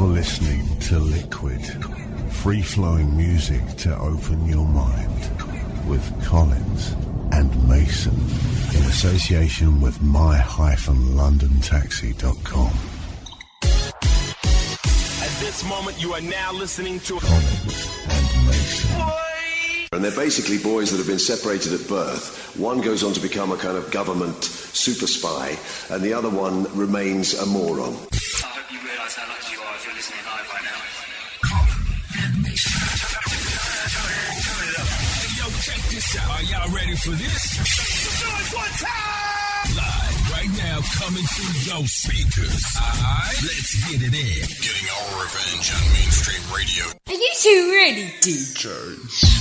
You're listening to Liquid, free-flowing music to open your mind with Collins and Mason in association with my-londontaxi.com. At this moment, you are now listening to Collins and Mason. And they're basically boys that have been separated at birth. One goes on to become a kind of government super spy, and the other one remains a moron. I hope you realise how lucky you are if you're listening live right now. Turn it up. Hey, yo, check this out. Are y'all ready for this? One time! Live right now, coming through your speakers. Alright, let's get it in. Getting our revenge on mainstream radio. Are you two ready, DJs?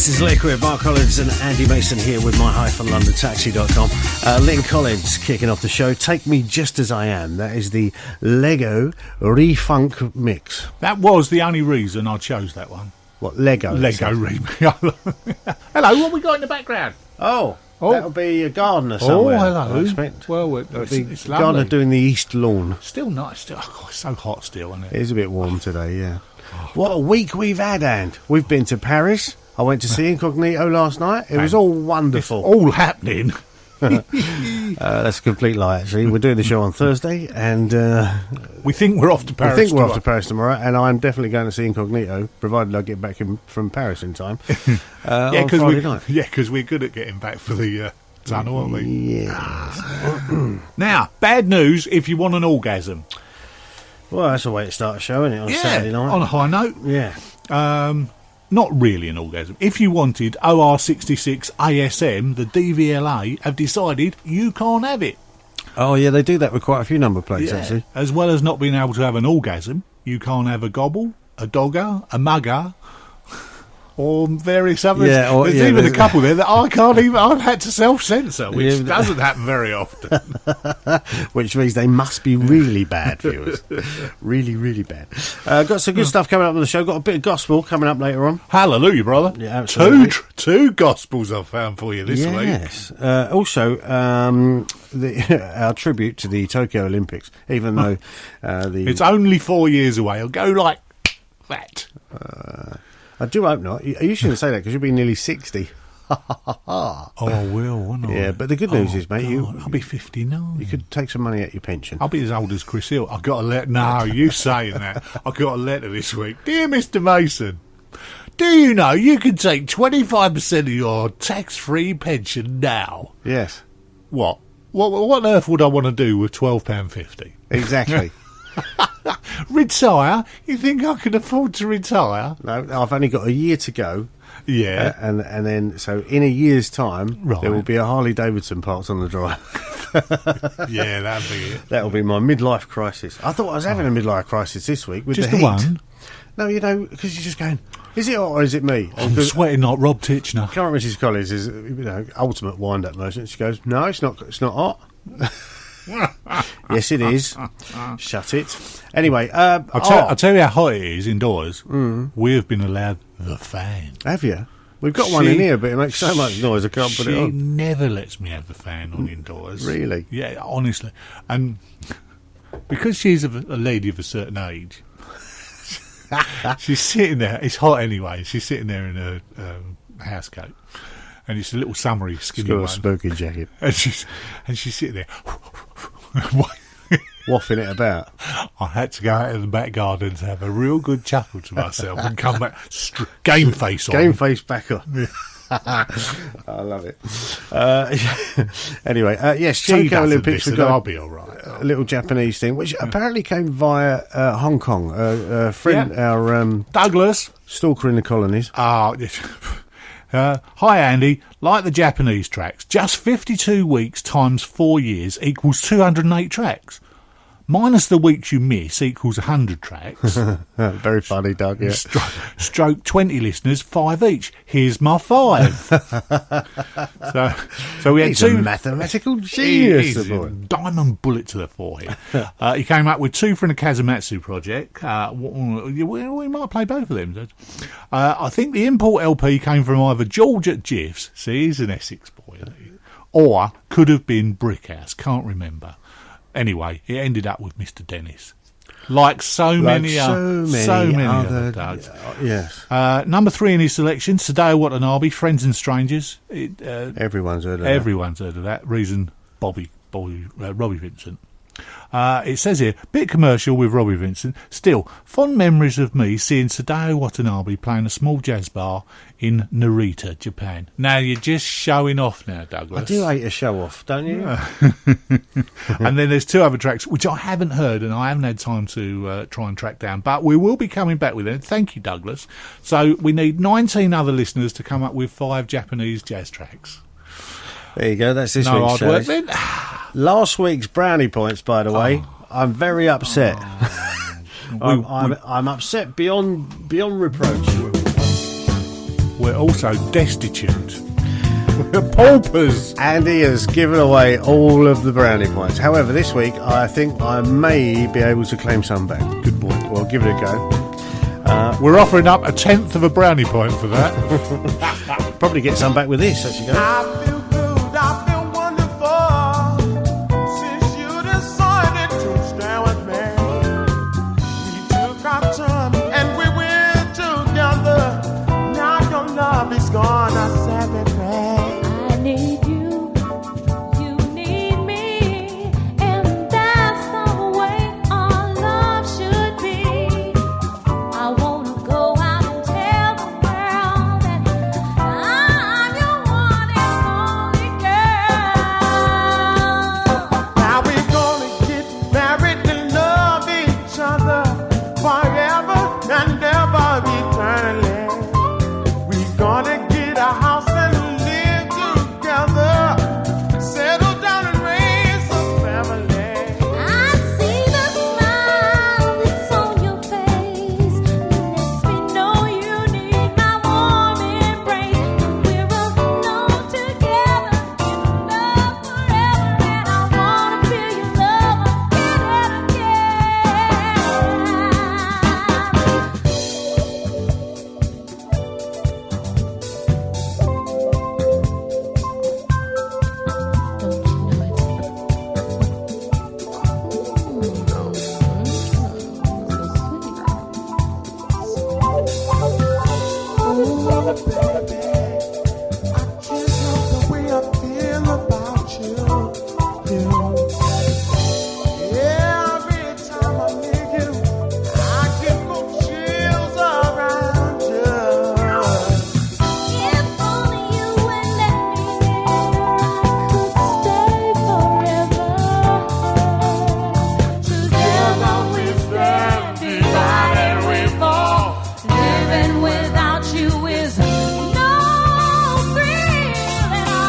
This is Liquid. Mark Collins and Andy Mason here with my-londontaxi.com. Lynn Collins kicking off the show. Take Me Just As I Am. That is the Lego Refunk mix. That was the only reason I chose that one. What, Lego? Lego remix. Hello, what we got in the background? Oh, that'll be a gardener somewhere. Oh, hello. I expect. Well, it's lovely. Gardener doing the east lawn. Still nice. Still, it's so hot still, isn't it? It is a bit warm today, yeah. What a week we've had, and we've been to Paris. I went to see Incognito last night. It was all wonderful. It's all happening. That's a complete lie, actually. We're doing the show on Thursday, and we think we're off to Paris. We think we're off to Paris tomorrow, and I'm definitely going to see Incognito, provided I get back from Paris in time. On Friday night. Yeah, because we're good at getting back for the tunnel, aren't we? Yes. Now, bad news if you want an orgasm. Well, that's a way to start a show, isn't it, on Saturday night? On a high note. Yeah. Not really an orgasm. If you wanted OR66 ASM, the DVLA have decided you can't have it. Oh, yeah, they do that with quite a few number plates, actually. As well as not being able to have an orgasm, you can't have a gobble, a dogger, a mugger, or various others. There's even a couple there that I can't even... I've had to self-censor, which doesn't happen very often. Which means they must be really bad viewers. Really, really bad. Got some good stuff coming up on the show. Got a bit of gospel coming up later on. Hallelujah, brother. Yeah, absolutely. Two gospels I've found for you this week. Yes. Also, our tribute to the Tokyo Olympics, even though it's only 4 years away. It'll go like that. I do hope not. You shouldn't say that because you'll be nearly 60. Oh, I will, won't I? Yeah, but the good news is, mate, I'll be 59. You could take some money out your pension. I'll be as old as Chris Hill. I got a letter. No, you saying that? I got a letter this week, dear Mr. Mason. Do you know you can take 25% of your tax-free pension now? Yes. What on earth would I want to do with £12.50? Exactly. Retire? You think I can afford to retire? No, I've only got a year to go. Yeah. And then, so in a year's time, there will be a Harley Davidson parked on the drive. Yeah, that'll be it. That'll be my midlife crisis. I thought I was having a midlife crisis this week with just the heat. One? No, because you're just going, is it hot or is it me? I'm sweating like Rob Titchener. Current Mrs. Collins is, ultimate wind-up merchant. She goes, no, it's not hot. Yes, it is. Shut it. Anyway, I'll tell you how hot it is indoors. We have been allowed the fan. Have you? We've got one in here, but it makes so much noise I can't put it on. She never lets me have the fan on indoors. Really? Yeah, honestly. And because she's a lady of a certain age, she's sitting there. It's hot anyway. She's sitting there in her housecoat. And it's a little summery, skinny one. It's got a smoking jacket. And she's sitting there. Waffing it about. I had to go out in the back garden to have a real good chuckle to myself and come back game face on. Game face back on. Yeah. I love it. Anyway, yes, Tokyo Olympics. I'll be all right. A little Japanese thing, which apparently came via Hong Kong. A friend, our Douglas, stalker in the colonies. Hi Andy, like the Japanese tracks, just 52 weeks times 4 years equals 208 tracks. Minus the weeks you miss equals 100 tracks. Very funny, Doug, yeah. Stroke 20 listeners, 5 each. Here's my 5. So we had He's a mathematical genius. He's a diamond bullet to the forehead. He came up with 2 for the Kazumatsu project. We might play both of them. I think the import LP came from either George at Jiff's, see, he's an Essex boy, or could have been Brickhouse, can't remember. Anyway, it ended up with Mr. Dennis. Like so many other Dougs. Yes. Number 3 in his selection, Sadao Watanabe, Friends and Strangers. Everyone's heard of that. Everyone's heard of that. Reason Robbie Vincent. It says here, bit commercial with Robbie Vincent. Still, fond memories of me seeing Sadao Watanabe playing a small jazz bar in Narita, Japan. Now, you're just showing off now, Douglas. I do hate a show-off, don't you? And then there's 2 other tracks, which I haven't heard and I haven't had time to try and track down. But we will be coming back with them. Thank you, Douglas. So we need 19 other listeners to come up with 5 Japanese jazz tracks. There you go, that's this no week's hard work, show. then. Last week's brownie points, by the way. I'm very upset. I'm upset beyond reproach. we're also destitute. We're paupers. Andy has given away all of the brownie points. However, this week I think I may be able to claim some back. Good boy. Well, give it a go. We're offering up 1/10 of a brownie point for that. Probably get some back with this, as you go. I feel good, I feel wonderful. Since you decided to stay with me, we took our time and we went together. Now your love is gone, I set me free. I need you, you need me, and that's the way our love should be. I wanna go out and tell the world that I'm your one and only girl. Now we're gonna get married and love each other forever and ever eternally. We're gonna get a house and live together, settle down and raise a family. I see the smile that's on your face. Lets me know you need my warm embrace. We're alone together in love forever, and I wanna feel your love again and Baby, I can't help the way I feel about you. Every time I meet you, I get cold chills around you. if only you would let me in, I could stay forever. Together we stand, divided we fall. Living without you is no thrill at all.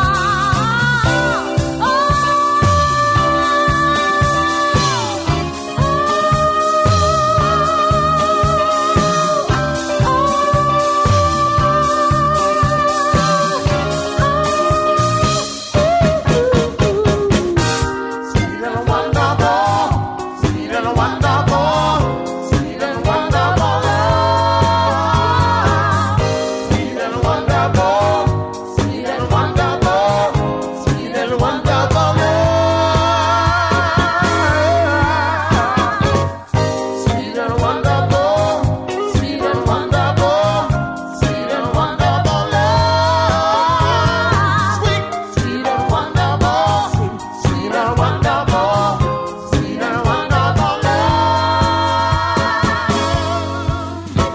Sweet and wonderful, sweet and wonderful, sweet and wonderful love. Sweet and wonderful, sweet and wonderful, sweet and wonderful love. Sweet and wonderful, sweet and wonderful, sweet and wonderful love. Sweet, sweet and wonderful, sweet and wonderful, sweet and wonderful love.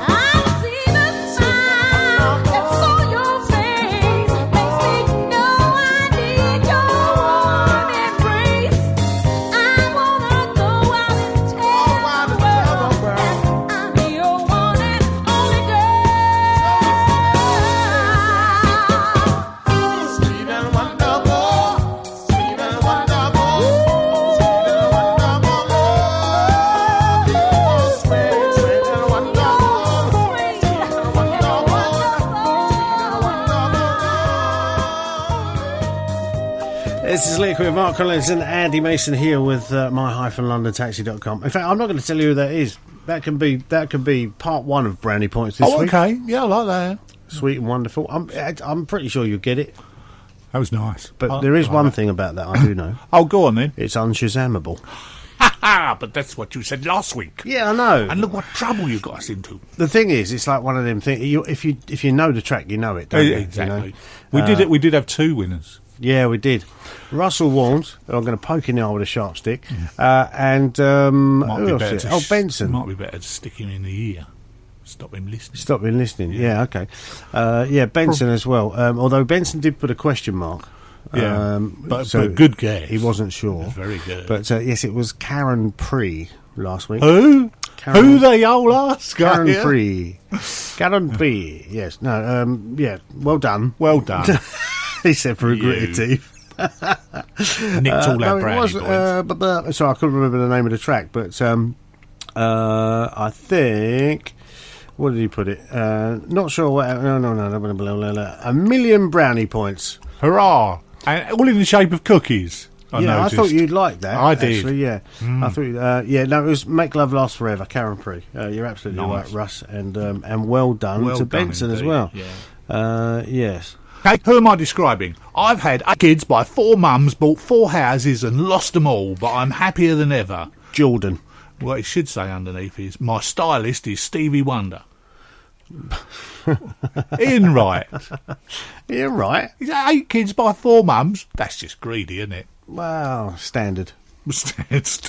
I see the smile that's on your face. Makes me know I need your warm embrace. I wanna go out and tell the world that I'm your one and only girl. Sweet and wonderful, sweet and wonderful, sweet and wonderful love. Sweet, sweet and wonderful, sweet and wonderful, This is Liquid with Mark Collins and Andy Mason here with my-londontaxi.com. In fact, I'm not going to tell you who that is. That can be part one of brownie points this week. Okay. Yeah, I like that. Sweet and wonderful. I'm pretty sure you'll get it. That was nice. But there is one thing about that I do know. Oh, go on then. It's unshazammable. Ha! But that's what you said last week. Yeah, I know. And look what trouble you got us into. The thing is, it's like one of them things. If you know the track, you know it, don't you? Exactly. You know? We did have two winners. Yeah, we did. Russell Warnes, who I'm going to poke in the eye with a sharp stick, and Might who be else better is it? to Benson. Might be better to stick him in the ear. Stop him listening. Stop him listening. Yeah, okay. Yeah, Benson as well. Although Benson did put a question mark. Yeah, but so good guess. He wasn't sure. It was very good. But yes, it was Karen Pree last week. Who? Karen, Who they all ask? Karen yeah? Pree. Karen Pree. Yes. No. Yeah. Well done. Well done. He said for a gritted teeth. Nicked all our brownie points. So I couldn't remember the name of the track, but I think What did he put it? Not sure what. No. 1 million brownie points. Hurrah! And all in the shape of cookies. I noticed. I thought you'd like that. I did. Actually, yeah. I thought. No, it was Make Love Last Forever, Karen Pree. You're absolutely right, Russ, and well done to Benson as well. Yeah. Yes. Hey, who am I describing? I've had 8 kids by 4 mums, bought 4 houses, and lost them all, but I'm happier than ever. Jordan. What it should say underneath is, my stylist is Stevie Wonder. Ian Wright. Ian Wright? He's had 8 kids by 4 mums. That's just greedy, isn't it? Wow, standard. Standard.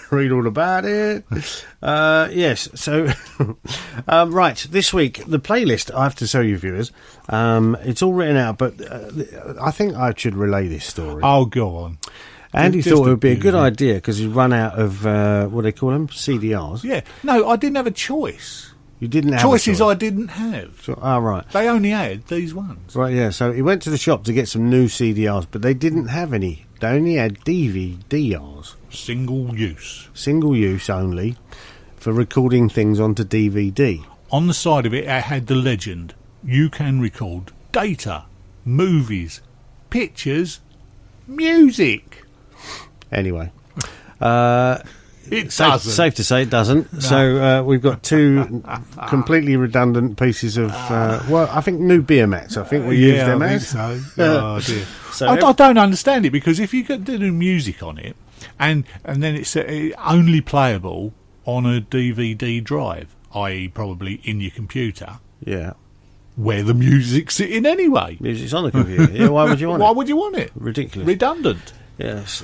Read all about it. Yes, so right, this week the playlist I have to show you, viewers, it's all written out, but I think I should relay this story. Oh, go on. Andy thought it would be a good idea because he'd run out of what do they call them, CDRs. Yeah, no, I didn't have a choice. You didn't have choices I didn't have. So, right. They only had these ones. Right, yeah. So he went to the shop to get some new CDRs, but they didn't have any. They only had DVDRs. Single use. Single use only for recording things onto DVD. On the side of it had the legend, you can record data, movies, pictures, music. Anyway. It safe, doesn't. Safe to say it doesn't. No. So we've got 2 completely redundant pieces of, I think new beer mats. I think we use them as. So. Oh, dear. So I don't understand it, because if you could do music on it, and then it's only playable on a DVD drive, i.e. probably in your computer. Yeah. Where the music's sitting anyway. Music's on the computer. Yeah, why would you want it? Why would you want it? Ridiculous. Redundant. Yes,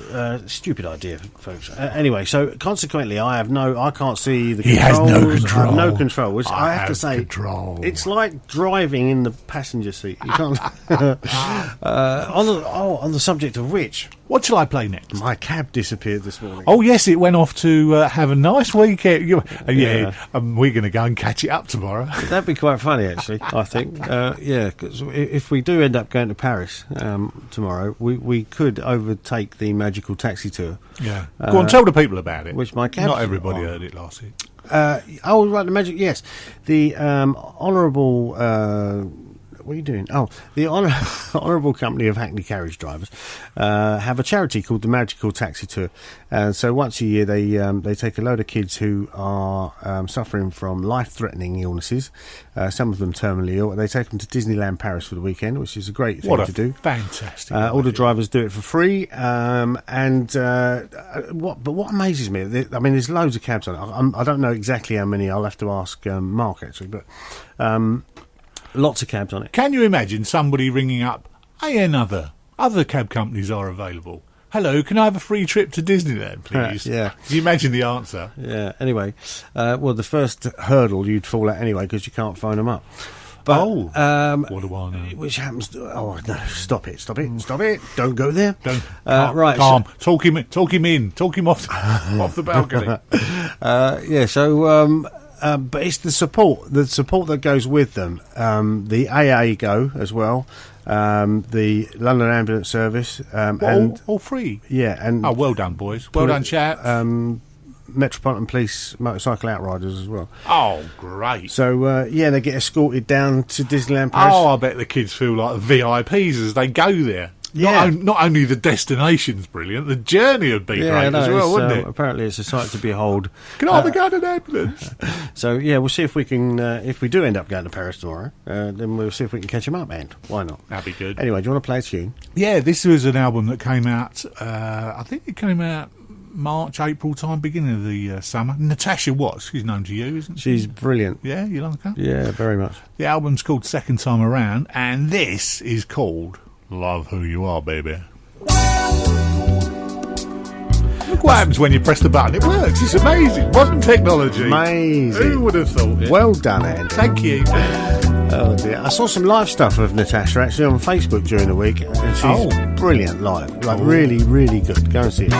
stupid idea, folks. Anyway, so consequently, I can't see the controls. He has no control. I have no control, which I have to say, control. It's like driving in the passenger seat. You can't. On the subject of which, what shall I play next? My cab disappeared this morning. Oh yes, it went off to have a nice weekend. We're going to go and catch it up tomorrow. That'd be quite funny, actually. I think. Because if we do end up going to Paris tomorrow, we could overtake the magical taxi tour. Yeah. Go on, tell the people about it. Which my cab. Not everybody heard it last week. Right, the magic. Yes, the honourable. What are you doing? Oh, the Honourable Company of Hackney Carriage Drivers have a charity called the Magical Taxi Tour. So once a year they take a load of kids who are suffering from life-threatening illnesses, some of them terminally ill. They take them to Disneyland Paris for the weekend, which is a great thing to do. Fantastic! All the drivers do it for free. What amazes me, there's loads of cabs on it. I don't know exactly how many. I'll have to ask Mark actually, but. Lots of cabs on it. Can you imagine somebody ringing up, other cab companies are available. Hello, can I have a free trip to Disneyland, please? Yeah. Can you imagine the answer? Yeah, anyway. The first hurdle you'd fall at anyway because you can't phone them up. But, what do I know? Which happens... Oh, no, stop it. Don't go there. Don't. Right. Calm. So, talk him in. Talk him off the balcony. But it's the support that goes with them. The AA go as well. The London Ambulance Service. And all free. Yeah. And well done, boys. Well done, chap. Metropolitan Police motorcycle outriders as well. Oh, great. So, they get escorted down to Disneyland Paris. Oh, I bet the kids feel like VIPs as they go there. Yeah. Not only the destination's brilliant, the journey would be great as well, wouldn't it? Apparently it's a sight to behold. Can I have a gun and ambulance? So, we'll see if we can, if we do end up going to Paris tomorrow, then we'll see if we can catch them up, and why not? That'd be good. Anyway, do you want to play a tune? Yeah, this was an album that came out, I think it came out March, April time, beginning of the summer. Natasha Watts, she's known to you, isn't she? She's brilliant. Yeah, you like her? Yeah, very much. The album's called Second Time Around, and this is called Love Who You Are, Baby. Look what happens when you press the button. It works. It's amazing. Modern technology. Amazing. Who would have thought it? Well done, Andy. Thank you. Oh dear. I saw some live stuff of Natasha actually on Facebook during the week, and she's brilliant live. Like really, really good. Go and see it.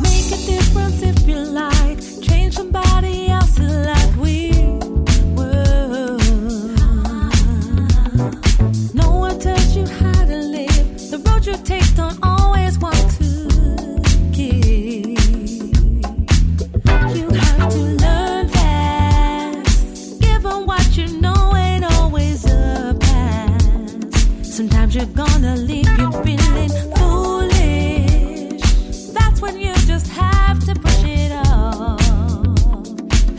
Make and you're gonna leave you feeling foolish. That's when you just have to push it off.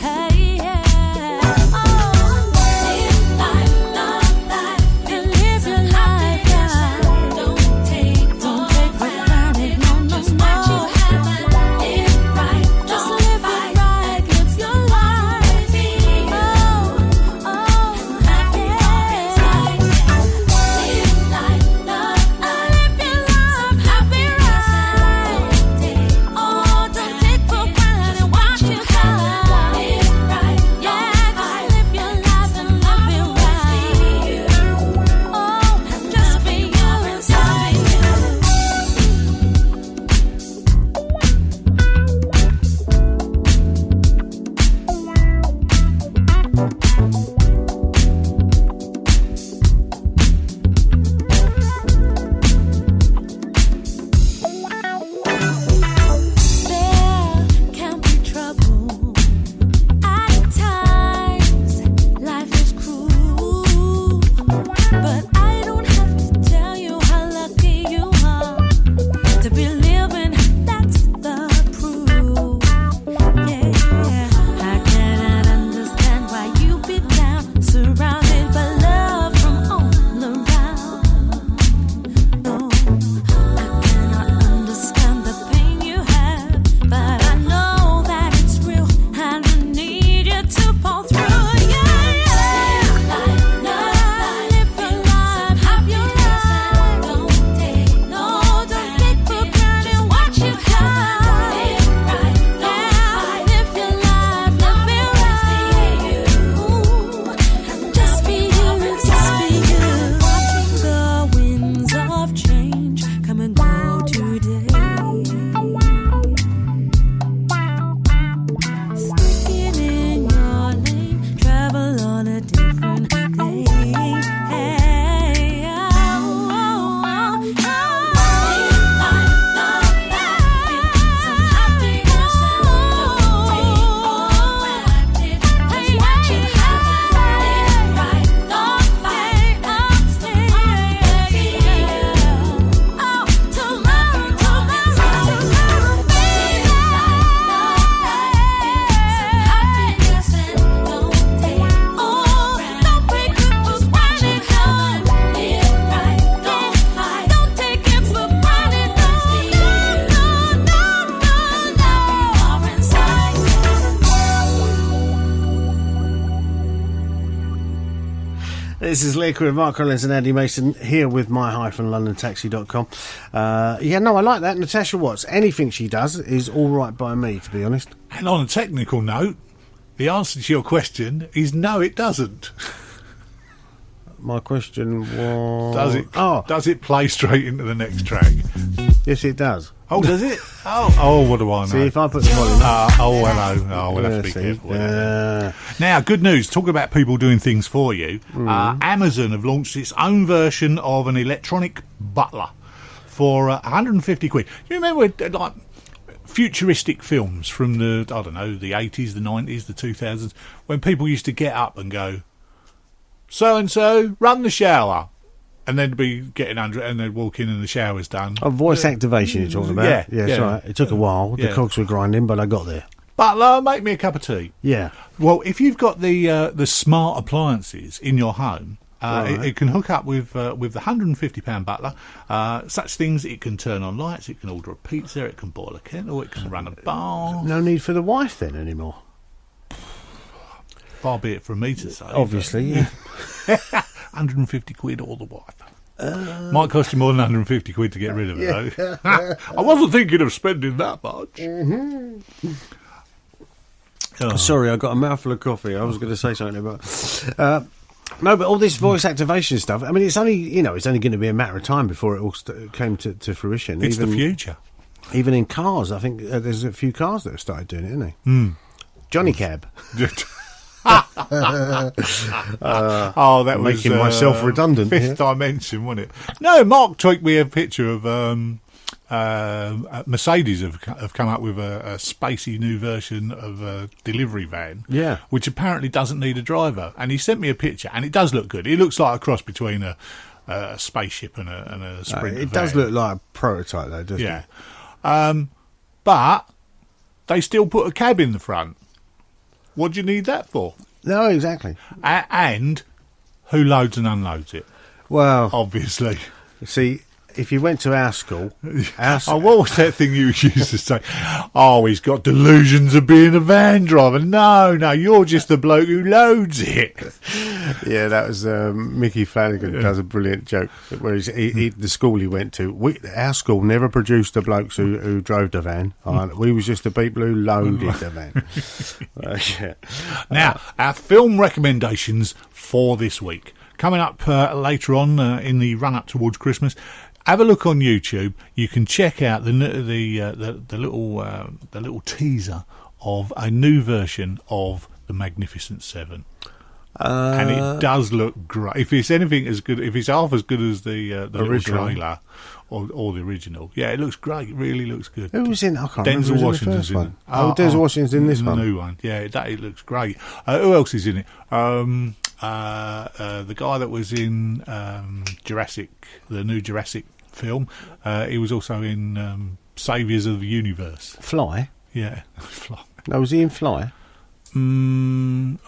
Hey, yeah. Oh, live life, love life, and live your life right. Don't take for granted, no. Just what you have and live right. Just live it right, live your life. Oh, happy inside. Live life, love life, live your life, happy right. Oh, don't take for granted what you have. Live right, yeah, just live your life and live it right. Oh, just be you inside you. There can be trouble. At times, life is cruel. But I don't have to tell you how lucky you are to be living. That's the proof. Yeah, I cannot understand why you be down, surrounded by love from all around. No, I cannot understand the pain you have, but I know that it's real, and I need you to pull through. Yeah, live your life, have your life. Don't take for granted what you have. Yeah, live your life, live it right. Just be you, just be you. Watching the winds of change come and go today. Sticking in your lane, travel on a different day. Hey, oh, oh, oh, oh. Live life, love life, peace and happiness, and don't take for granted just what you have. Live right, don't fight, stay. Oh, tomorrow, baby. Happiness and don't take don't break it for granted. Live right, don't fight, don't take it for granted. No, are inside. This is Liquid with Mark Collins and Andy Mason here with my-londontaxi.com. Yeah, no, I like that. Natasha Watts, anything she does is all right by me, to be honest. And on a technical note, the answer to your question is no, it doesn't. My question was... Does it? Oh, Does it play straight into the next track? yes, it does. Oh, does it? Oh, what do I know? See, if I put the volume up... Hello. Oh, we'll have to be see. careful with that. Now, good news. Talk about people doing things for you. Amazon have launched its own version of an electronic butler for 150 quid. You remember, like, futuristic films from the, I don't know, the 80s, the 90s, the 2000s, when people used to get up and go, so-and-so, run the shower. And then be getting under it, and they'd walk in and the shower's done. Oh, voice activation you're talking about? Yeah, That's right. It took a while. The cogs were grinding, but I got there. Butler, make me a cup of tea. Yeah. Well, if you've got the smart appliances in your home, it can hook up with the £150 butler. Such things, it can turn on lights, it can order a pizza, it can boil a kettle, it can run a bar. No need for the wife then anymore. Far be it from me to say. Obviously, yeah. 150 quid or the wife. Might cost you more than 150 quid to get rid of it, though. I wasn't thinking of spending that much. Oh. Sorry, I got a mouthful of coffee. I was going to say something about... no, but all this voice activation stuff, I mean, it's only going to be a matter of time before it all came to fruition. It's the future. Even in cars, I think there's a few cars that have started doing it, isn't they? Johnny Cab. That was making myself redundant. Fifth dimension, wasn't it? No, Mark tweaked me a picture of Mercedes have come up with a spacey new version of a delivery van, which apparently doesn't need a driver. And he sent me a picture, and it does look good. It looks like a cross between a a spaceship and a sprint. It does look like a prototype, though, doesn't Yeah. it? But they still put a cab in the front. What do you need that for? No, exactly. And who loads and unloads it? Well, Obviously. see, if you went to our school, Oh, what was that thing you used to say? Oh, he's got delusions of being a van driver. No, you're just the bloke who loads it. yeah, that was Mickey Flanagan does a brilliant joke. Where the school he went to, our school never produced the blokes who drove the van. We was just the people who loaded the van. Yeah. Now, our film recommendations for this week. Coming up later on in the run-up towards Christmas, have a look on YouTube. You can check out the little teaser of a new version of The Magnificent Seven. And it does look great. If it's anything as good, if it's half as good as the original trailer or the original, yeah, it looks great. It really looks good. Who was in? I can't Denzel remember. Washington's in it. Denzel Washington's in this one. The new one. Yeah, it looks great. Who else is in it? The guy that was in the new Jurassic film. He was also in Saviours of the Universe. Fly? Yeah, Fly. No, was he in Fly? I don't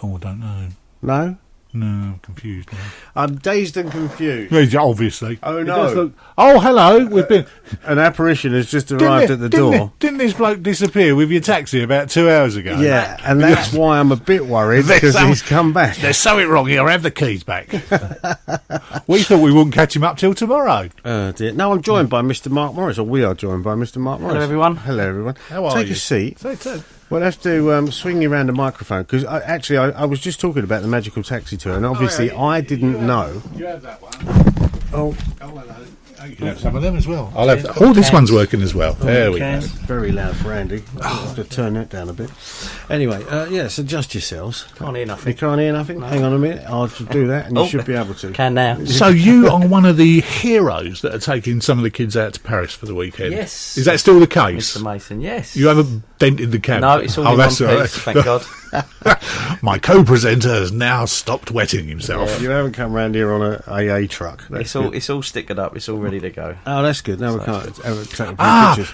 know. No? No, I'm confused now. I'm dazed and confused. Yeah, obviously. Oh, It no. does look- oh, hello. We've been... An apparition has just arrived at the door. Didn't this bloke disappear with your taxi about 2 hours ago? Yeah, and that's why I'm a bit worried, because he's come back. There's something wrong here. Have the keys back. We thought we wouldn't catch him up till tomorrow. Oh, dear. No, I'm joined by Mr. Mark Morris, or we are joined by Mr. Mark Morris. Hello, everyone. Hello, everyone. How are Take you? a seat. So. We'll have to swing you around the microphone, because I was just talking about the Magical Taxi Tour, and obviously I didn't know. You have that one. Oh, hello. You can have some of them as well. I'll have that. Oh, this one's working as well. There we go. very loud for Andy. I'll have to turn that down a bit. Anyway, yes, adjust yourselves. Can't hear nothing. You can't hear nothing? No. Hang on a minute. I'll do that, and you should be able to. Can now. So you are one of the heroes that are taking some of the kids out to Paris for the weekend. Yes. Is that still the case? Mr. Mason, yes. You haven't dented the cab? No, it's all in one piece, all right. thank God. My co-presenter has now stopped wetting himself. You haven't come round here on a AA truck. It's all stickered up. It's all ready to go. Oh, that's good. No, we can't take pictures.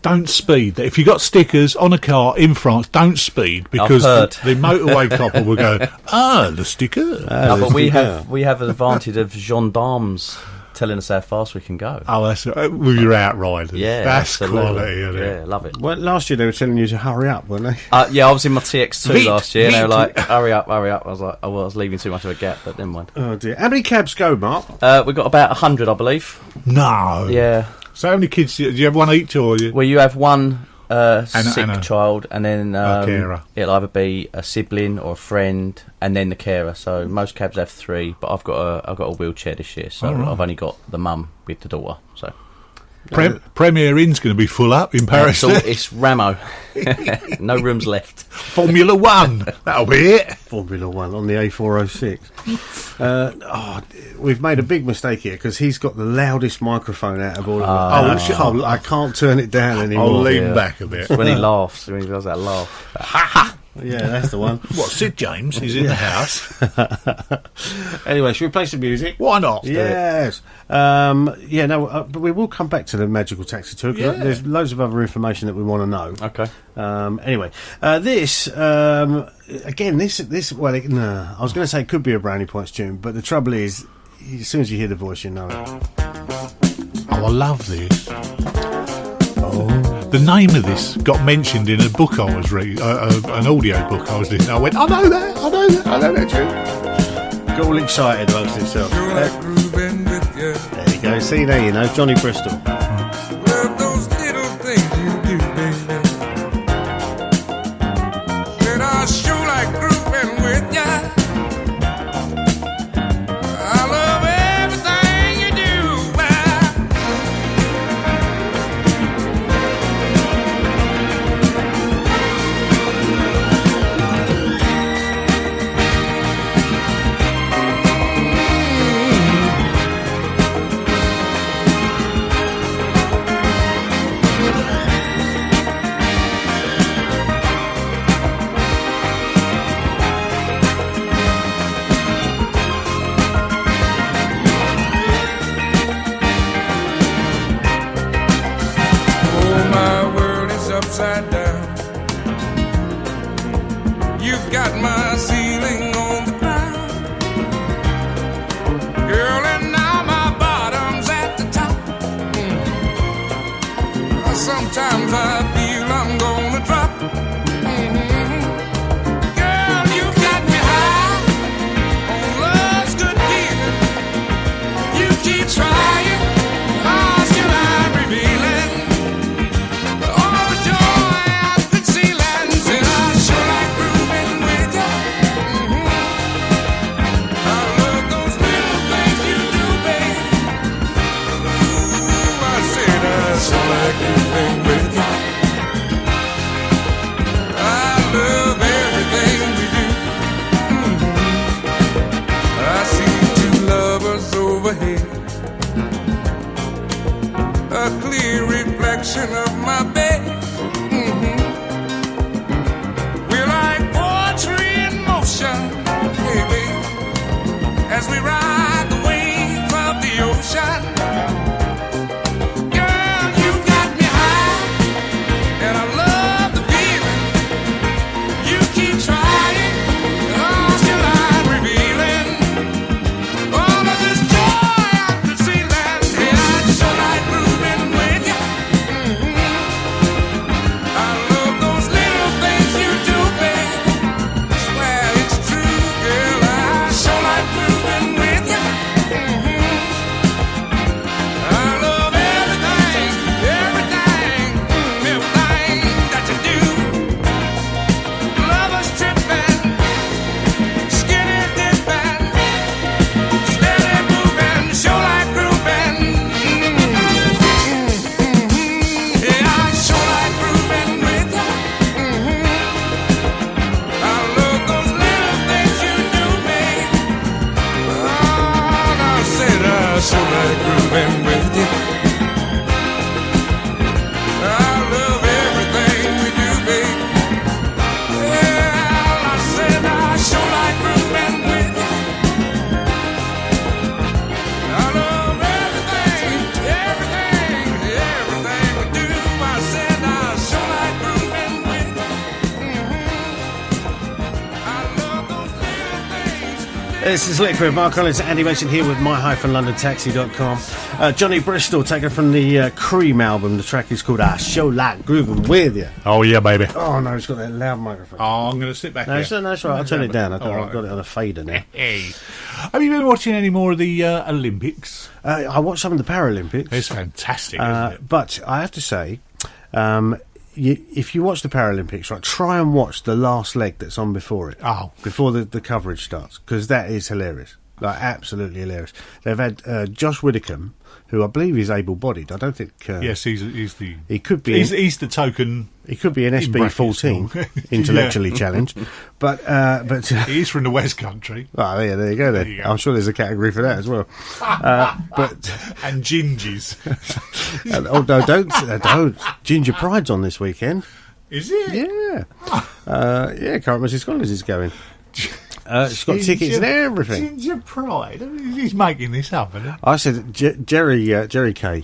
Don't speed. If you got stickers on a car in France, don't speed, because the motorway copper will go, the sticker. No, but we have an advantage of gendarmes telling us how fast we can go. Oh, that's with your outriders. Yeah, that's absolutely. quality, isn't it? Yeah, love it. Well, last year they were telling you to hurry up, weren't they? Yeah, I was in my TX2 Veet, last year, and they were veet. like, hurry up. I was like, I was leaving too much of a gap, but never mind. Oh dear. How many cabs go, Mark? We've got about 100, I believe. No. Yeah. So how many kids do you have? One each, or you? Well, you have one sick and a child, and then carer. it'll either be a sibling or a friend, and then the carer. So most cabs have 3, but I've got a wheelchair this year, so right. I've only got the mum with the daughter. So Premier Inn's going to be full up in Paris. so it's Ramo. No rooms left. Formula One. That'll be it. Formula One on the A406. We've made a big mistake here, because he's got the loudest microphone out of all of us. I can't turn it down anymore. I'll lean back a bit. It's when he laughs, when he does that laugh. Ha ha. Yeah, that's the one. What, Sid James? He's in the house. Anyway, should we play some music? Why not? Yes. But we will come back to the Magical Taxi Tour, 'cause there's loads of other information that we want to know. Okay. Anyway, I was going to say it could be a Brownie Points tune, but the trouble is, as soon as you hear the voice, you know it. Oh, I love this. The name of this got mentioned in a book I was reading, an audio book I was listening. I went, I know that tune. Got all excited amongst himself. There you go. See, there you know, Johnny Bristol. Well, those little things you do, baby. Said I sure like grooving with ya. I love everything you do, overhead. A clear reflection of my bed. We're like poetry in motion, baby, as we ride the wave of the ocean. Girl, you got me high, and I love the feeling. You keep trying, oh, still I'm revealing all of this joy I'm concealing. And I sure like moving with you. I love those little things you do, babe. Swear it's true, girl. I sure like moving with you. I love everything, everything, everything that you do. Lovers tripping, skinny dipping, steady moving, sure like grooving. Yeah, I sure like grooving with you. I love those little things you do, babe. Oh, I said I sure like grooving with you. I love everything we do, babe. Yeah, I said I sure like grooving with you. I love everything, everything, everything we do. I said I sure like grooving with you. I love those little things. This is Liquid. Mark Collins, Andy Mason here with my-londontaxi.com. Johnny Bristol, taken from the Cream album. The track is called I Show Like Grooving With You. Oh, yeah, baby. Oh, no, it's got that loud microphone. Oh, I'm going to sit back No, here. it's all right. I'll turn it down. I've All right. got it on a fader now. Hey. Have you been watching any more of the Olympics? I watched some of the Paralympics. It's fantastic, isn't it? But I have to say, if you watch the Paralympics, right, try and watch the last leg that's on before it. Oh. Before the coverage starts, because that is hilarious. Like, absolutely hilarious. They've had Josh Widdicombe, who I believe is able-bodied. I don't think... Yes, he's the... He could be... He's the token... He could be an SB14, intellectually challenged. But he's from the West Country. Oh, yeah, there you go then. I'm sure there's a category for that as well. And gingies. Oh, no, don't. Ginger Pride's on this weekend. Is it? Yeah. Current Mrs. Scholars is going. She's got tickets and everything. Ginger Pride. I mean, he's making this up, isn't he? I said Jerry Kay,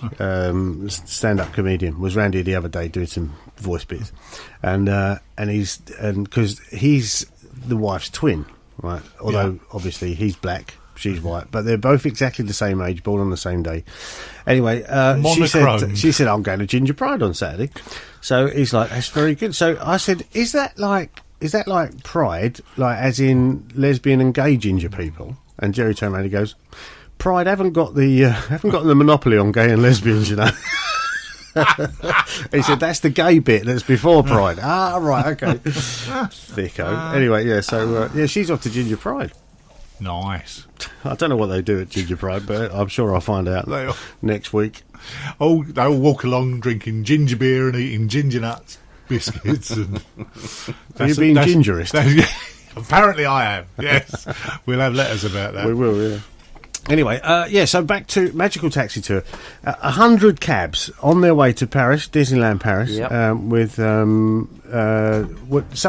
stand-up comedian, was round here the other day doing some voice bits, and because he's the wife's twin, right? Although obviously he's black, she's white, but they're both exactly the same age, born on the same day. Anyway, she said I'm going to Ginger Pride on Saturday, so he's like, that's very good. So I said, is that like Pride, like as in lesbian and gay ginger people? And Jerry turned around and he goes, Pride haven't got the monopoly on gay and lesbians, you know. He said that's the gay bit that's before Pride. Ah, right, okay. Thicko. Anyway, yeah. So she's off to Ginger Pride. Nice. I don't know what they do at Ginger Pride, but I'm sure I'll find out next week. Oh, they all walk along drinking ginger beer and eating ginger nuts. Biscuits and Have you been gingerist? Apparently I have, yes. We'll have letters about that. We will, yeah. Anyway, so back to Magical Taxi Tour. 100 cabs on their way to Paris, Disneyland Paris, with some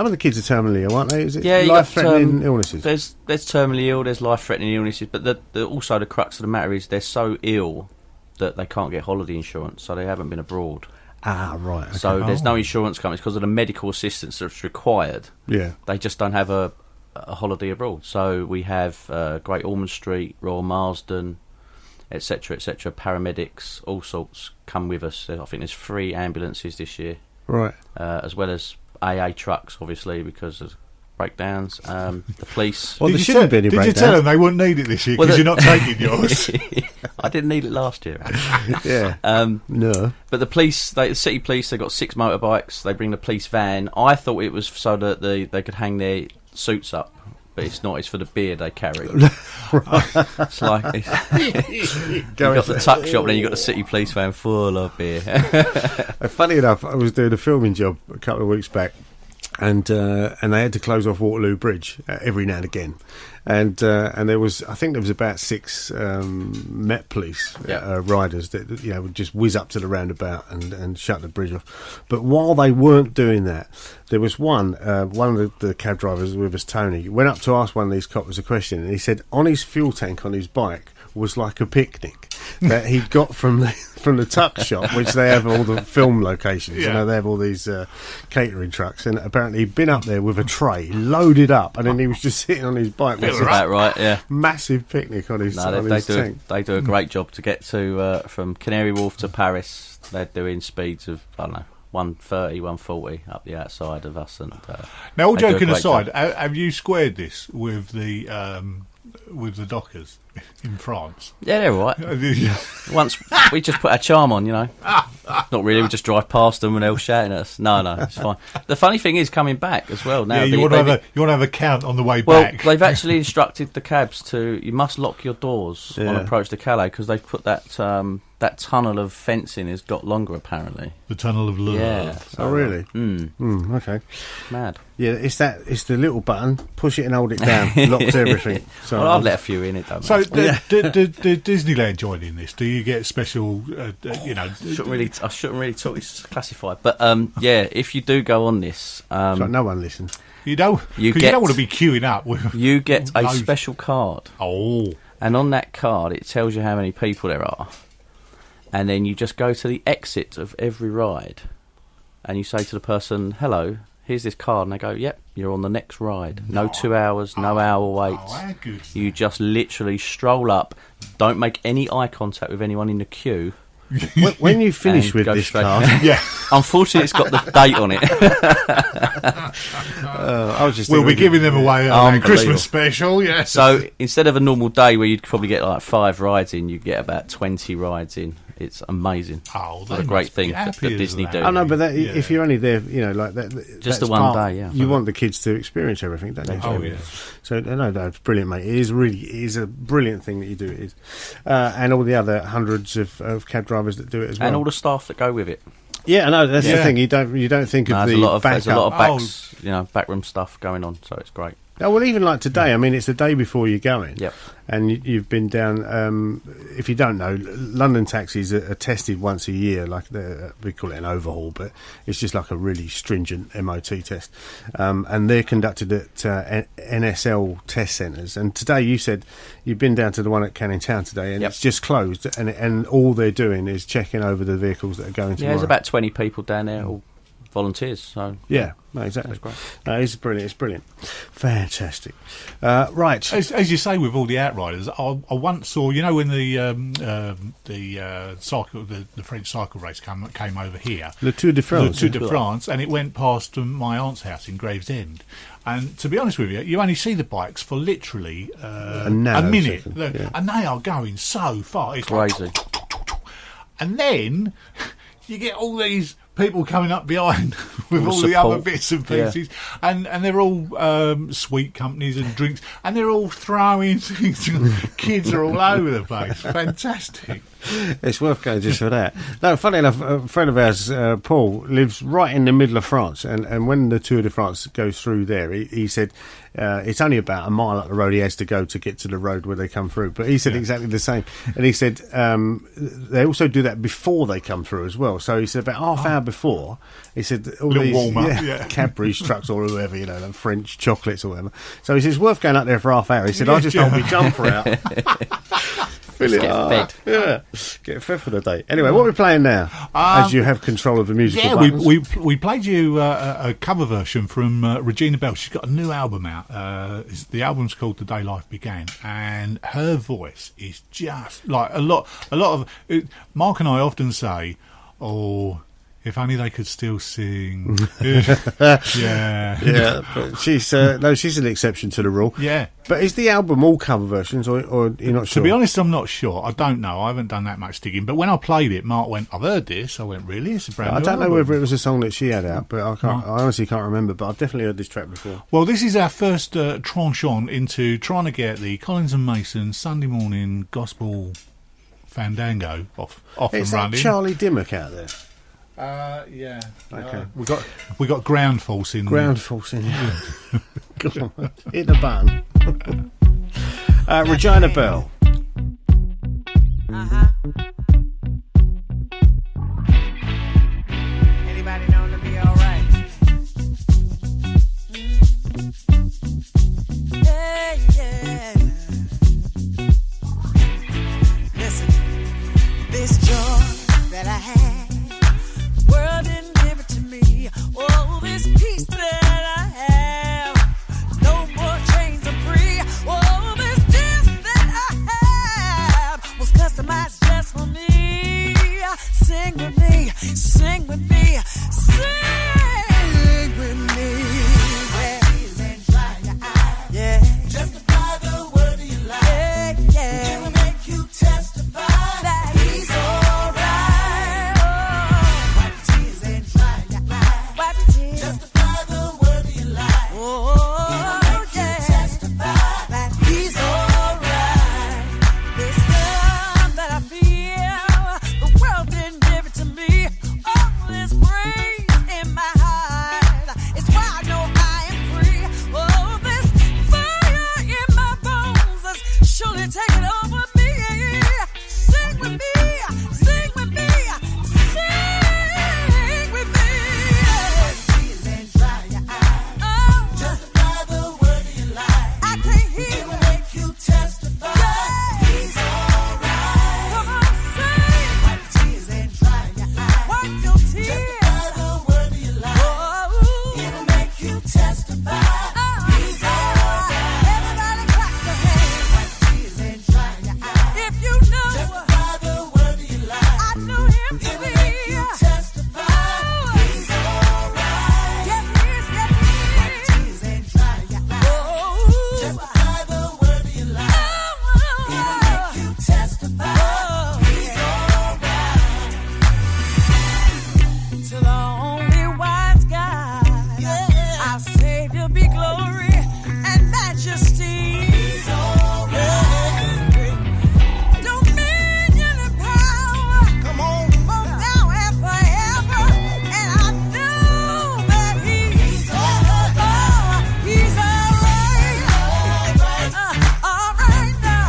of the kids are terminally ill, aren't they? Is it life-threatening illnesses? There's terminally ill, there's life-threatening illnesses, but also the crux of the matter is they're so ill that they can't get holiday insurance, so they haven't been abroad. Ah, right. Okay. So there's no insurance companies because of the medical assistance that's required. Yeah. They just don't have a holiday abroad. So we have Great Ormond Street, Royal Marsden, etc., paramedics, all sorts come with us. I think there's 3 ambulances this year. Right. As well as AA trucks, obviously, because of breakdowns. The police. Well, there shouldn't be any breakdowns. Did you tell them they wouldn't need it this year because you're not taking yours? I didn't need it last year. Yeah. No. But the police, the city police, they've got 6 motorbikes. They bring the police van. I thought it was so that they could hang their suits up. But it's not. It's for the beer they carry. It's like you've got the tuck shop, and then you've got the city police van full of beer. Funny enough, I was doing a filming job a couple of weeks back, and they had to close off Waterloo Bridge every now and again. And there was, I think there was about 6 Met Police riders that would just whiz up to the roundabout and shut the bridge off. But while they weren't doing that, there was one of the cab drivers with us, Tony, went up to ask one of these coppers a question, and he said on his fuel tank on his bike was like a picnic that he'd got from the tuck shop, which they have all the film locations. Yeah. They have all these catering trucks, and apparently he'd been up there with a tray loaded up, and then he was just sitting on his bike with About right, yeah. massive picnic on his tank. They do a great job to get to from Canary Wharf to Paris. They're doing speeds of, I don't know, 130, 140 up the outside of us. And now, all they do a joking great aside, job. have you squared this with the Dockers in France? Yeah, they're all right. Once we just put our charm on, Not really, we just drive past them and they're all shouting at us. No, it's fine. The funny thing is coming back as well. Now, you want to have a count on the way well, back. They've actually instructed the cabs you must lock your doors on approach to Calais, because they've put that tunnel of fencing has got longer apparently. The tunnel of love. Yeah. Oh, really? Okay. Mad. Yeah, it's the little button. Push it and hold it down. Locks everything. So well, I've let a few in. It don't so matter. did Disneyland join in this? Do you get special? I shouldn't really talk. It's classified, but if you do go on this, so no one listens. You don't want to be queuing up. You get a special card. Oh, and on that card it tells you how many people there are, and then you just go to the exit of every ride, and you say to the person, "Hello, here's this card," and they go, "Yep, you're on the next ride. No 2 hours, no hour wait. How good. You just literally stroll up, don't make any eye contact with anyone in the queue." When you finish with this card, unfortunately, it's got the date on it. We'll be giving them away on a Christmas special. Yes. So instead of a normal day where you'd probably get like 5 rides in, you get about 20 rides in. It's amazing. Oh, what a great thing that Disney do. I know, but if you're only there, like that, just the one day, yeah. You want the kids to experience everything, don't you? Oh, yeah. So no, it's brilliant, mate. It is a brilliant thing that you do. It is, and all the other hundreds of cab drivers that do it as well, and all the staff that go with it. Yeah, I know. That's the thing. You don't think of there's the there's a lot of backroom stuff going on, so it's great. Oh, well, even like today, I mean, it's the day before you're going. Yep. And you've been down, if you don't know, London taxis are tested once a year, like we call it an overhaul, but it's just like a really stringent MOT test. And they're conducted at NSL test centres. And today you said you've been down to the one at Canning Town today, and it's just closed, and all they're doing is checking over the vehicles that are going tomorrow. Yeah, there's about 20 people down there, all volunteers. So yeah, no, exactly. That's great. It's brilliant. It's brilliant. Fantastic. Right. As you say, with all the outriders, I once saw, when the French cycle race came over here, Le Tour de France, and it went past my aunt's house in Gravesend. And to be honest with you, you only see the bikes for literally a minute, and they are going so far. It's crazy. And then you get all these people coming up behind with all support. The other bits and pieces, and they're all sweet companies and drinks, and they're all throwing things. Kids are all over the place. Fantastic. It's worth going just for that. No, funny enough, a friend of ours, Paul, lives right in the middle of France, and when the Tour de France goes through there, he said it's only about a mile up the road he has to go to get to the road where they come through. But he said exactly the same, and he said they also do that before they come through as well. So he said about half hour before, he said all these Cadbury's trucks or whoever, like French chocolates or whatever. So he said it's worth going up there for half hour. He said I'll just hold my jumper out. Get fed. Yeah, get fed for the day. Anyway, what are we playing now? As you have control of the musical buttons. we played you a cover version from Regina Bell. She's got a new album out. The album's called The Day Life Began, and her voice is just like a lot of. Mark and I often say, "Oh, if only they could still sing." Yeah. But she's an exception to the rule. Yeah. But is the album all cover versions, or you're not sure? To be honest, I'm not sure. I don't know. I haven't done that much digging. But when I played it, Mark went, "I've heard this." I went, "Really? It's a brand new I don't know album." whether it was a song that she had out, but I honestly can't remember. But I've definitely heard this track before. Well, this is our first tranche on into trying to get the Collins and Mason Sunday morning gospel fandango off and running. Is that Charlie Dimmock out there? Yeah. Okay. We got ground force in. Ground force in. Come on, hit the button. Regina Bell. Anybody known to be alright? Yeah. Listen, this joy that I had, the world didn't give it to me. Oh, this peace that I have, no more chains, I'm free. Oh, this gist that I have was customized just for me. Sing with me, sing with me, sing with me. Yeah. Justify the word of your life. Yeah. It will make you testify that he's alright. Wipe your tears and dry your eyes. Wipe your tears. Justify the word of your life. Oh, it will make you testify that he's alright. This love that I feel, the world didn't give it to me. Oh, this praise in my heart, it's why I know I am free. Oh, this fire in my bones is surely taking over me. Sing with me, sing with me, sing with me. Tears and dry your eyes. Oh, justify the word of your life. I can't hear. It will make you testify. He's alright. Come on, sing. Wipe your tears and dry your eyes. Wipe your tears. Justify the word of your life. Oh, it will make you testify. He's alright. Everybody clap your hands. Wipe your tears and dry your eyes. If you know, justify the word of your life. I know him to be. It will make you testify. He's alright. Yes, he is. Yes, he is. Wipe your tears and dry your eyes. Justify the word of your life. It will make you testify. He's alright. To the only wise God, our Savior be glory and majesty. He's alright. Dominion and power, come on, both now and forever. And I know that he's alright. He's alright. Alright now.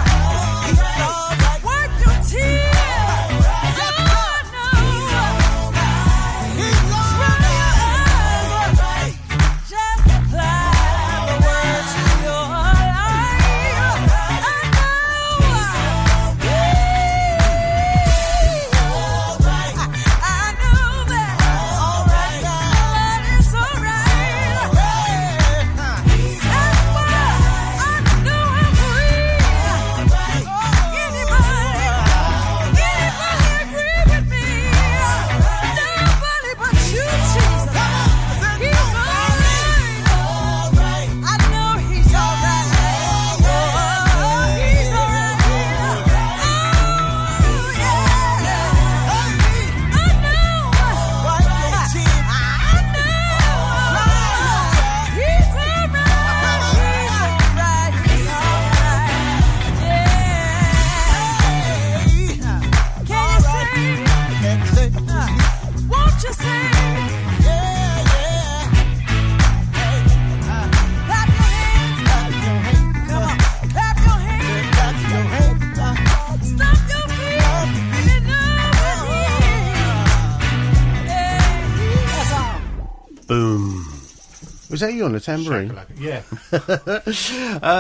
Wipe your tears. God knows. Just apply the word to your life. I know that it's alright. That's why I know I'm free. Anybody agree with me? Nobody but you, Jesus. He's alright. I know he's alright. Oh, he's alright. Oh, yeah. I know. He's alright. He's alright. Can you sing? Won't you sing? Clap your hands. Come on, clap your hands. Stomp your feet. And that's all. Boom. Was that you on the tambourine? Yeah.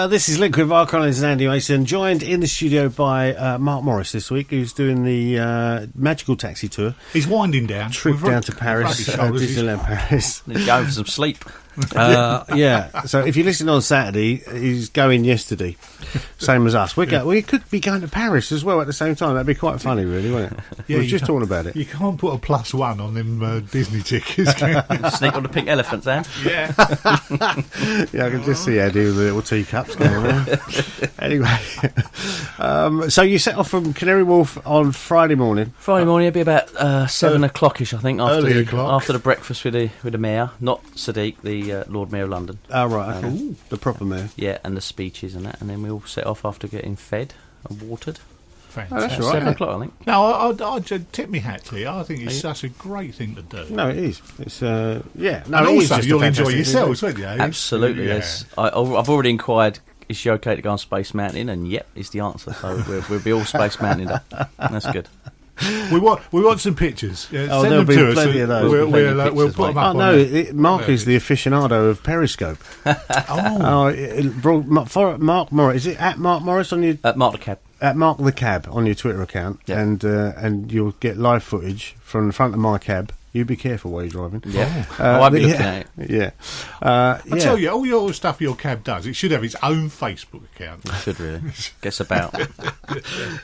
This is Liquid Mark Collins and Andy Mason, joined in the studio by Mark Morris this week, who's doing the Magical Taxi Tour. He's winding down. Trip With down to Paris, rugby shoulders. Disneyland Paris. He's going for some sleep. Yeah, so if you listen on Saturday, he's going yesterday, same as us. We could be going to Paris as well at the same time. That'd be quite funny, really, wouldn't it? Yeah, we were you just can't- talking about it. You can't put a +1 on them Disney tickets. Sneak on the pink elephants, Anne. Yeah. Yeah, I can just see Eddie with the little teacups going around. Anyway, so you set off from Canary Wharf on Friday morning. Friday morning, it'd be about 7 o'clock-ish, I think, Early o'clock. after the breakfast with the mayor, not Sadiq, the Lord Mayor of London. Oh, right, okay. The proper mayor. Yeah, and the speeches and that, and then we all set off after getting fed and watered. Fantastic. all right. 7 o'clock, I think. No, I'd tip me hat to you. I think it's such a great thing to do. No, it is. It's No, and it is also, just a you'll enjoy fantastic yourselves, thing. won't you? Absolutely, Yeah. yes. I've already inquired, is she okay to go on Space Mountain? And yep, is the answer. So we'll be all Space Mountain up. That's good. We want some pictures. Oh, Send there'll them be to us. plenty of those. We'll put them up. Oh no, Mark is the aficionado of Periscope. Mark Morris, is it at Mark Morris on your At Mark the Cab? At Mark the Cab on your Twitter account, Yeah. and you'll get live footage from the front of my cab. You be careful while you're driving. Yeah, I won't be looking at it. Yeah, I tell you, all your stuff your cab does, it should have its own Facebook account. It should really. Guess about.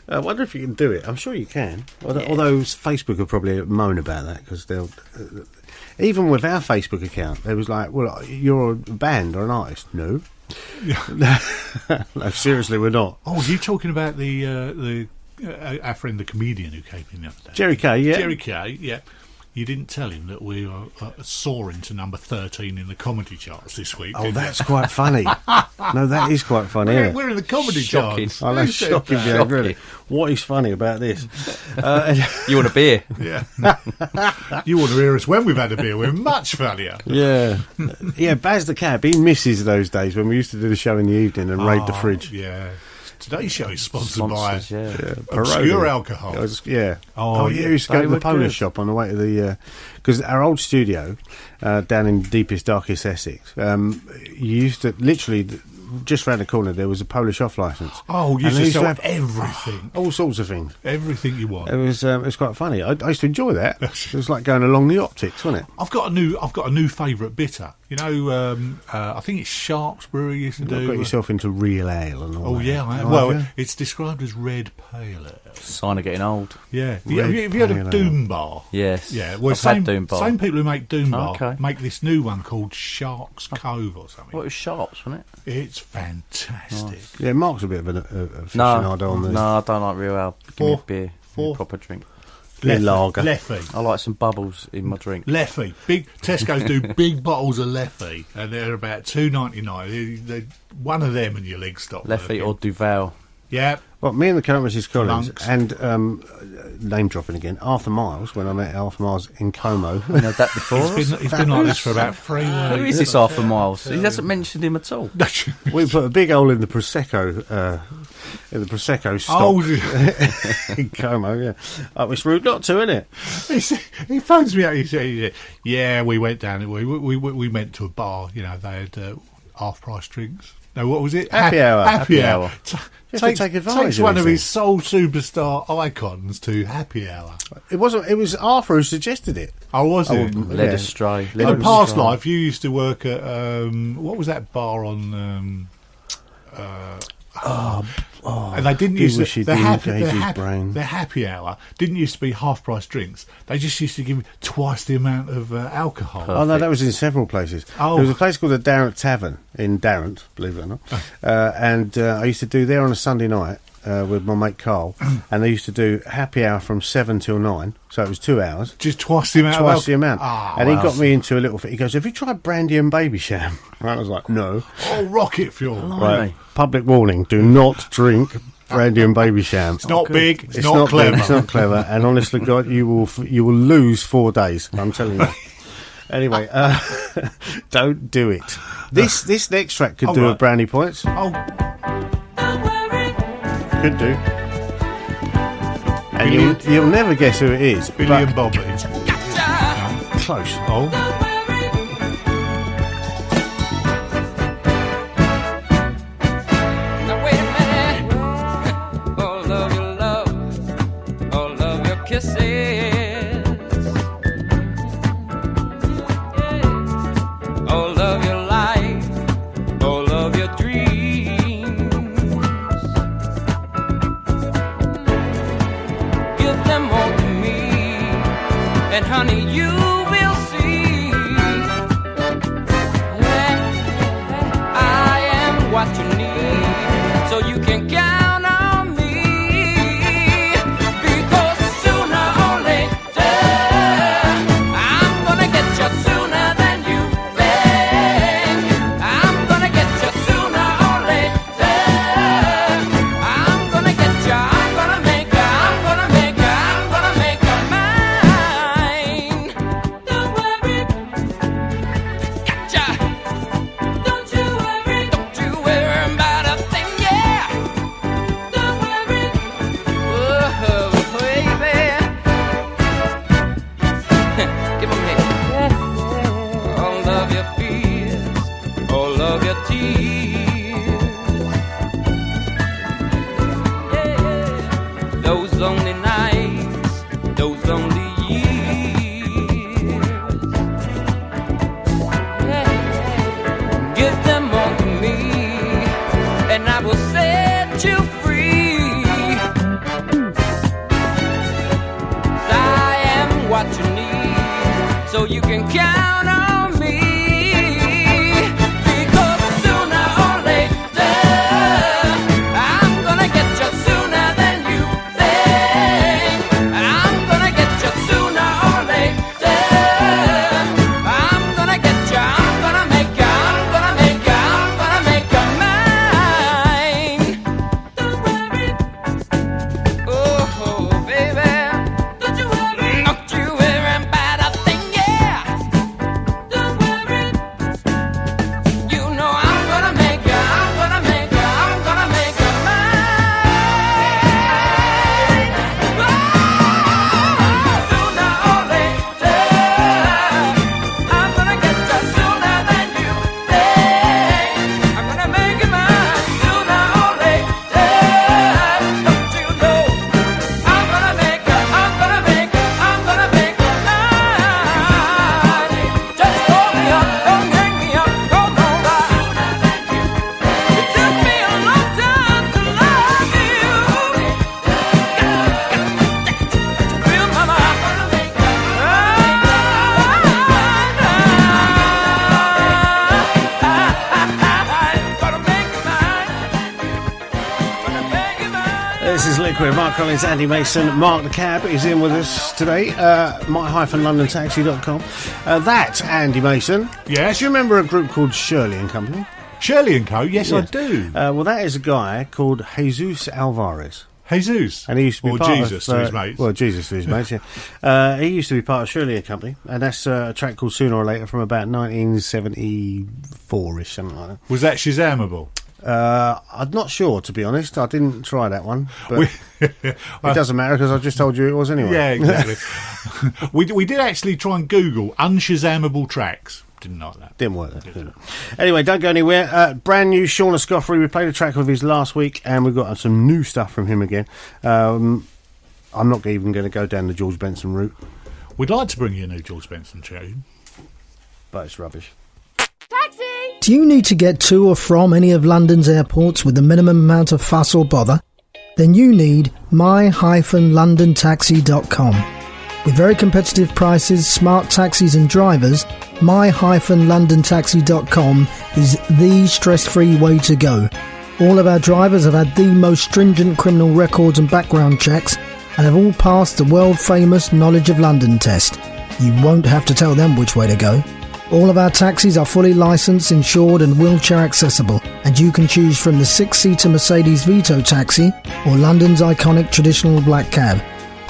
I wonder if you can do it. I'm sure you can. Although Facebook will probably moan about that because they'll. Even with our Facebook account, they was like, "Well, you're a band or an artist." No, no, seriously, we're not. Oh, you talking about the our friend, the comedian who came in the other day, Jerry Kay, yeah. Jerry Kay, yeah. You didn't tell him that we are soaring to number 13 in the comedy charts this week. Oh, that's quite funny. No, that is quite funny. Isn't it? We're in the comedy Shocking. charts. I know, Who said shocking, that? yeah, really. What is funny about this? You want a beer? Yeah. You want to hear us when we've had a beer? We're much funnier. Yeah. Yeah, Baz the Cab, he misses those days when we used to do the show in the evening and raid the fridge. Yeah. Today's show is sponsored by Sponsors, obscure alcohol. Yeah. Oh, yeah. yeah. We used to go They to the were Polish good. shop on the way to the... Because our old studio, down in deepest, darkest Essex, you used to... Literally, just round the corner, there was a Polish off licence. Oh, you And they used to sell have everything. all sorts of things. Everything you want. It was quite funny. I used to enjoy that. It was like going along the optics, wasn't it? I've got a new favourite bitter. You know, I think it's Sharps Brewery used to You've do. got yourself into real ale and all Oh that. yeah, I am. Oh, Well, have you? it's described as red pale ale. Sign of getting old. Yeah, have Red you heard pale of ale. Doom Bar? Yes. Yeah, well, I've had Doom Bar. same people who make Doom Bar Okay. make this new one called Sharks Cove or something. Well, it was Sharps, wasn't it? It's fantastic. Yeah, Mark's a bit of an aficionado on the... No, I don't like real ale. Give me a Four. beer. Give me Four. a proper drink. lager. Leffy. I like some bubbles in my drink. Leffy. Big Tesco's do big bottles of Leffy, and they're about $2.99. One of them and your legs stop. Leffy working. or Duval. Yeah. Well, me and the current Mrs. Collins Lunks. and name dropping again, Arthur Miles, when I met Arthur Miles in Como. You know that before. He's been like this for about 3 weeks. Who is this Arthur Miles? He hasn't mentioned him at all. We put a big hole in the Prosecco stock Oh, in Como, yeah. It's rude not to, isn't it? he phones me out. He said, "Yeah, we went down. We went to a bar. You know, they had half price drinks. No, what was it? Happy hour. Happy hour. You have to take advantage Takes of one these of his things. soul superstar icons to happy hour. It wasn't. It was Arthur who suggested it. Oh, was it? Led astray. In a past life, you used to work at what was that bar on? And they didn't do use wish he'd the engaged his brain. the happy hour didn't used to be half price drinks. They just used to give twice the amount of alcohol. Oh no, that was in several places. Oh. There was a place called the Darrant Tavern in Darrant, believe it or not. And I used to do there on a Sunday night with my mate Carl, and they used to do happy hour from 7 till 9, so it was 2 hours. Just twice the amount. Twice the amount. And he wow. got me into a little thing. He goes, "Have you tried brandy and baby sham?" Right, I was like, "No." Oh, rocket fuel. Right. Public warning: do not drink brandy and baby sham. It's not big. It's, It's not clever. Big, it's not clever. And honestly, God, you will lose 4 days. I'm telling you. Anyway, don't do it. This next track could Oh, do right. a brownie points. Oh, Could do. And you'll never guess who it is. Billy but and Bobby. close. Oh. Now wait a minute. All of your love, all of your kisses. All of your life, all of your dreams. Give them all to me, and honey, you will see. I am what you need, so you can count on me. Because sooner or later, I'm gonna get you sooner than you think. I'm gonna get you sooner or later. I'm gonna get you, I'm gonna make those lonely nights, those lonely years. Yeah. Give them all to me, and I will set you free. I am what you need, so you can count on me. Because sooner or later, I'm gonna get you sooner than you think. I'm gonna get you sooner or later. I'm gonna get you, I'm gonna make you, I'm gonna make you, I'm gonna make you mine. Don't worry. Oh, baby. Don't you worry. Don't you worry about a thing, yeah. Don't worry. You know I'm gonna make you, I'm gonna make you, I'm gonna make you mine. Oh, sooner or later, I'm gonna get you sooner than you think. I'm gonna make you mine sooner or later. Don't you know? I'm gonna make you, I'm gonna make you, I'm gonna make you mine. Just call me up, don't hang me up, come on by. It took me a long time to love you. Feel my mind. Gonna make you mine. Gonna make you mine. This is Liquid. Mark Collins, Andy Mason. Mark the Cab is in with us today. my-londontaxi.com. That, Andy Mason. Yes? Do you remember a group called Shirley and Company? Shirley and Co. Yes, I Yes. do. Well, that is a guy called Jesus Alvarez. Jesus. And he used to be Or part Jesus of, to his mates. Well, Jesus to his mates, yeah. He used to be part of Shirley and Company, and that's a track called Sooner or Later from about 1974-ish, something like that. Was that Shazamable? I'm not sure, to be honest. I didn't try that one, but it doesn't matter because I just told you it was anyway. Yeah, exactly. we did actually try and Google unshazamable tracks. Didn't like that. Didn't work, did it? Anyway, don't go anywhere. Brand new Sean Escoffrey. We played a track of his last week, and we've got some new stuff from him again. I'm not even going to go down the George Benson route, We'd like to bring you a new George Benson tune. but it's rubbish. Do you need to get to or from any of London's airports with the minimum amount of fuss or bother? Then you need my-londontaxi.com. With very competitive prices, smart taxis and drivers, my-londontaxi.com is the stress-free way to go. All of our drivers have had the most stringent criminal records and background checks and have all passed the world-famous Knowledge of London test. You won't have to tell them which way to go. All of our taxis are fully licensed, insured and wheelchair accessible, and you can choose from the 6-seater Mercedes Vito taxi or London's iconic traditional black cab.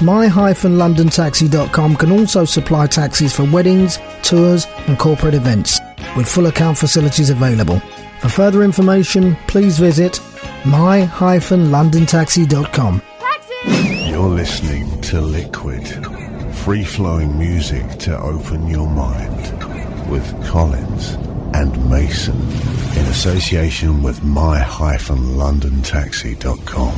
my-londontaxi.com can also supply taxis for weddings, tours and corporate events, with full account facilities available. For further information, please visit my-londontaxi.com. You're listening to Liquid, free-flowing music to open your mind, with Collins and Mason, in association with my-londontaxi.com.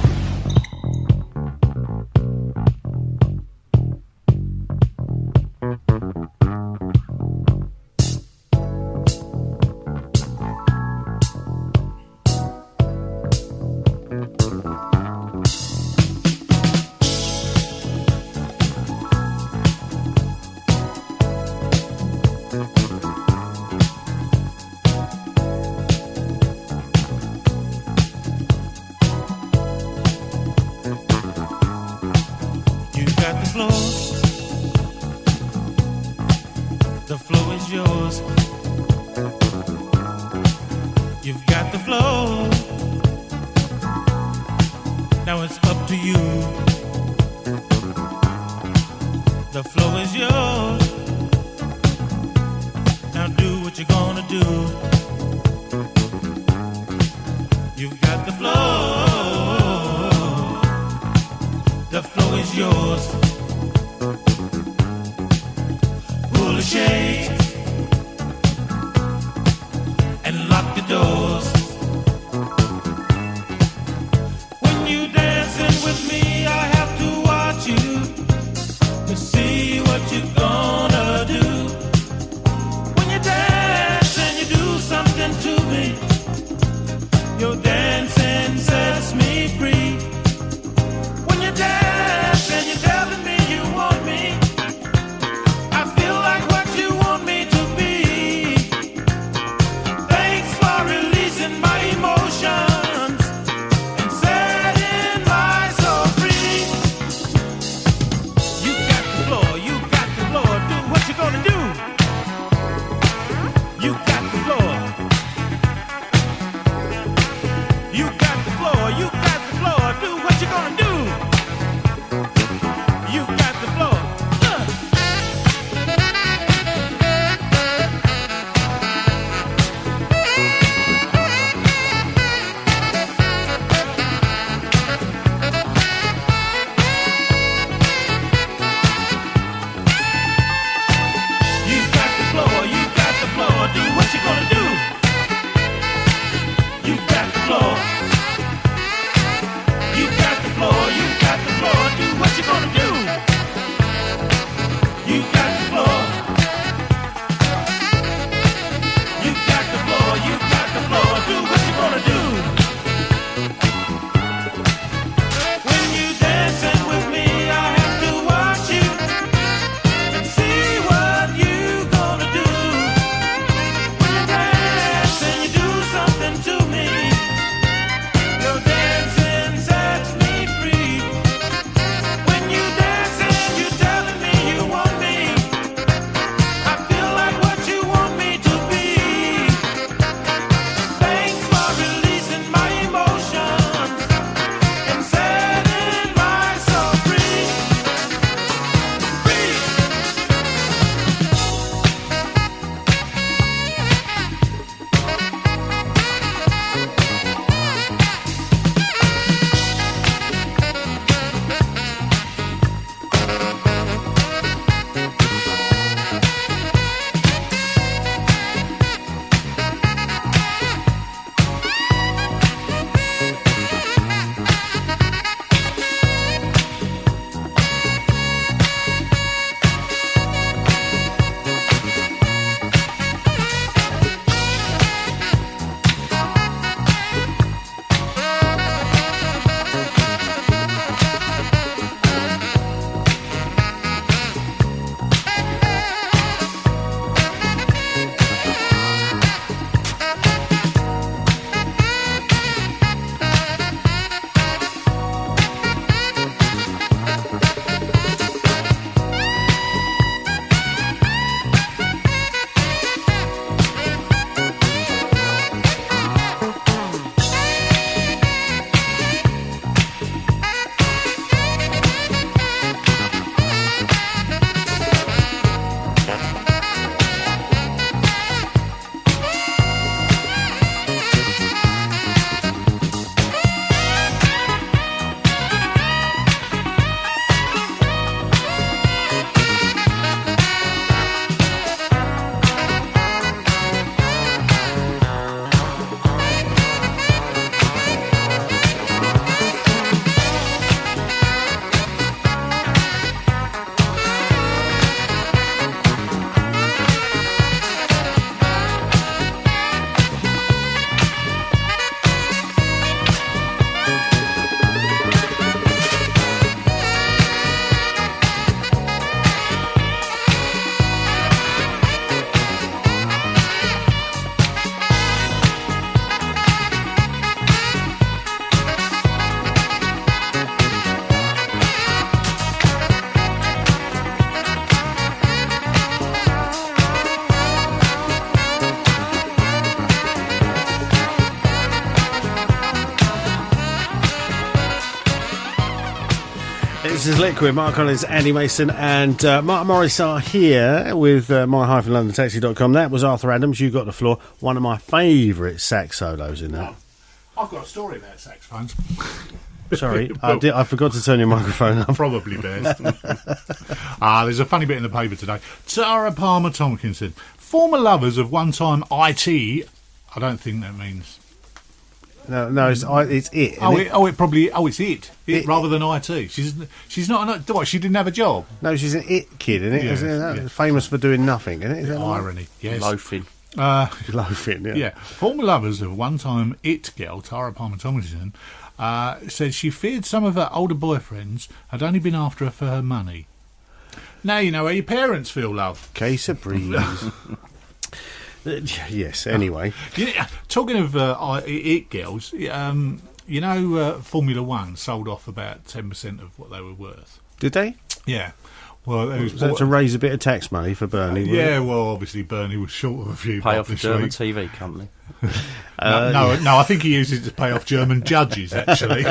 You got the floor. The floor is yours. You've got the floor. Now it's up to you. The floor is yours. Now do what you're gonna do. You've got the floor. The floor is yours. Pull the shades and lock the doors. When you dancing with me, I have to gonna do? You got the floor. Do what you gonna do. You got the floor. You got the floor. You got the floor. Do what you gonna do. You got the floor. You got the floor. You got the floor. Do what you gonna do. When you dancing with me, I have to watch you and see what you gonna do. And you do something to me. Your dancing sets me free. When you dancing, you telling me you want me. I feel like what you want me to be. Thanks for releasing my emotions and setting my soul free. Free. This is Liquid. Mark Collins, Andy Mason, and Mark Morris are here with my-londontaxi.com. That was Arthur Adams. You got the floor. One of my favourite sax solos in that. I've got a story about saxophones. Sorry, I forgot to turn your microphone up. Probably best. There's a funny bit in the paper today. Tara Palmer Tompkinson. Former lovers of one-time IT. I don't think that means... No, it's it. It's it rather than IT. She's not. What? She didn't have a job. No, she's an it kid, isn't it? Yeah, Isn't it? Famous for doing nothing, isn't it? Is that irony? Yes. Loafing. Loafing. Yeah. Yeah. Former lovers of one-time it girl Tara Palmer Tomlinson said she feared some of her older boyfriends had only been after her for her money. Now you know how your parents feel, love. Case of breeze. Yes, anyway. Talking of it girls, Formula One sold off about 10% of what they were worth. Did they? Yeah. Well, it was Was that to raise a bit of tax money for Bernie? wasn't yeah, it? well, obviously Bernie was short of a few Pay bob off a this German week. TV company. No, I think he used it to pay off German judges, actually.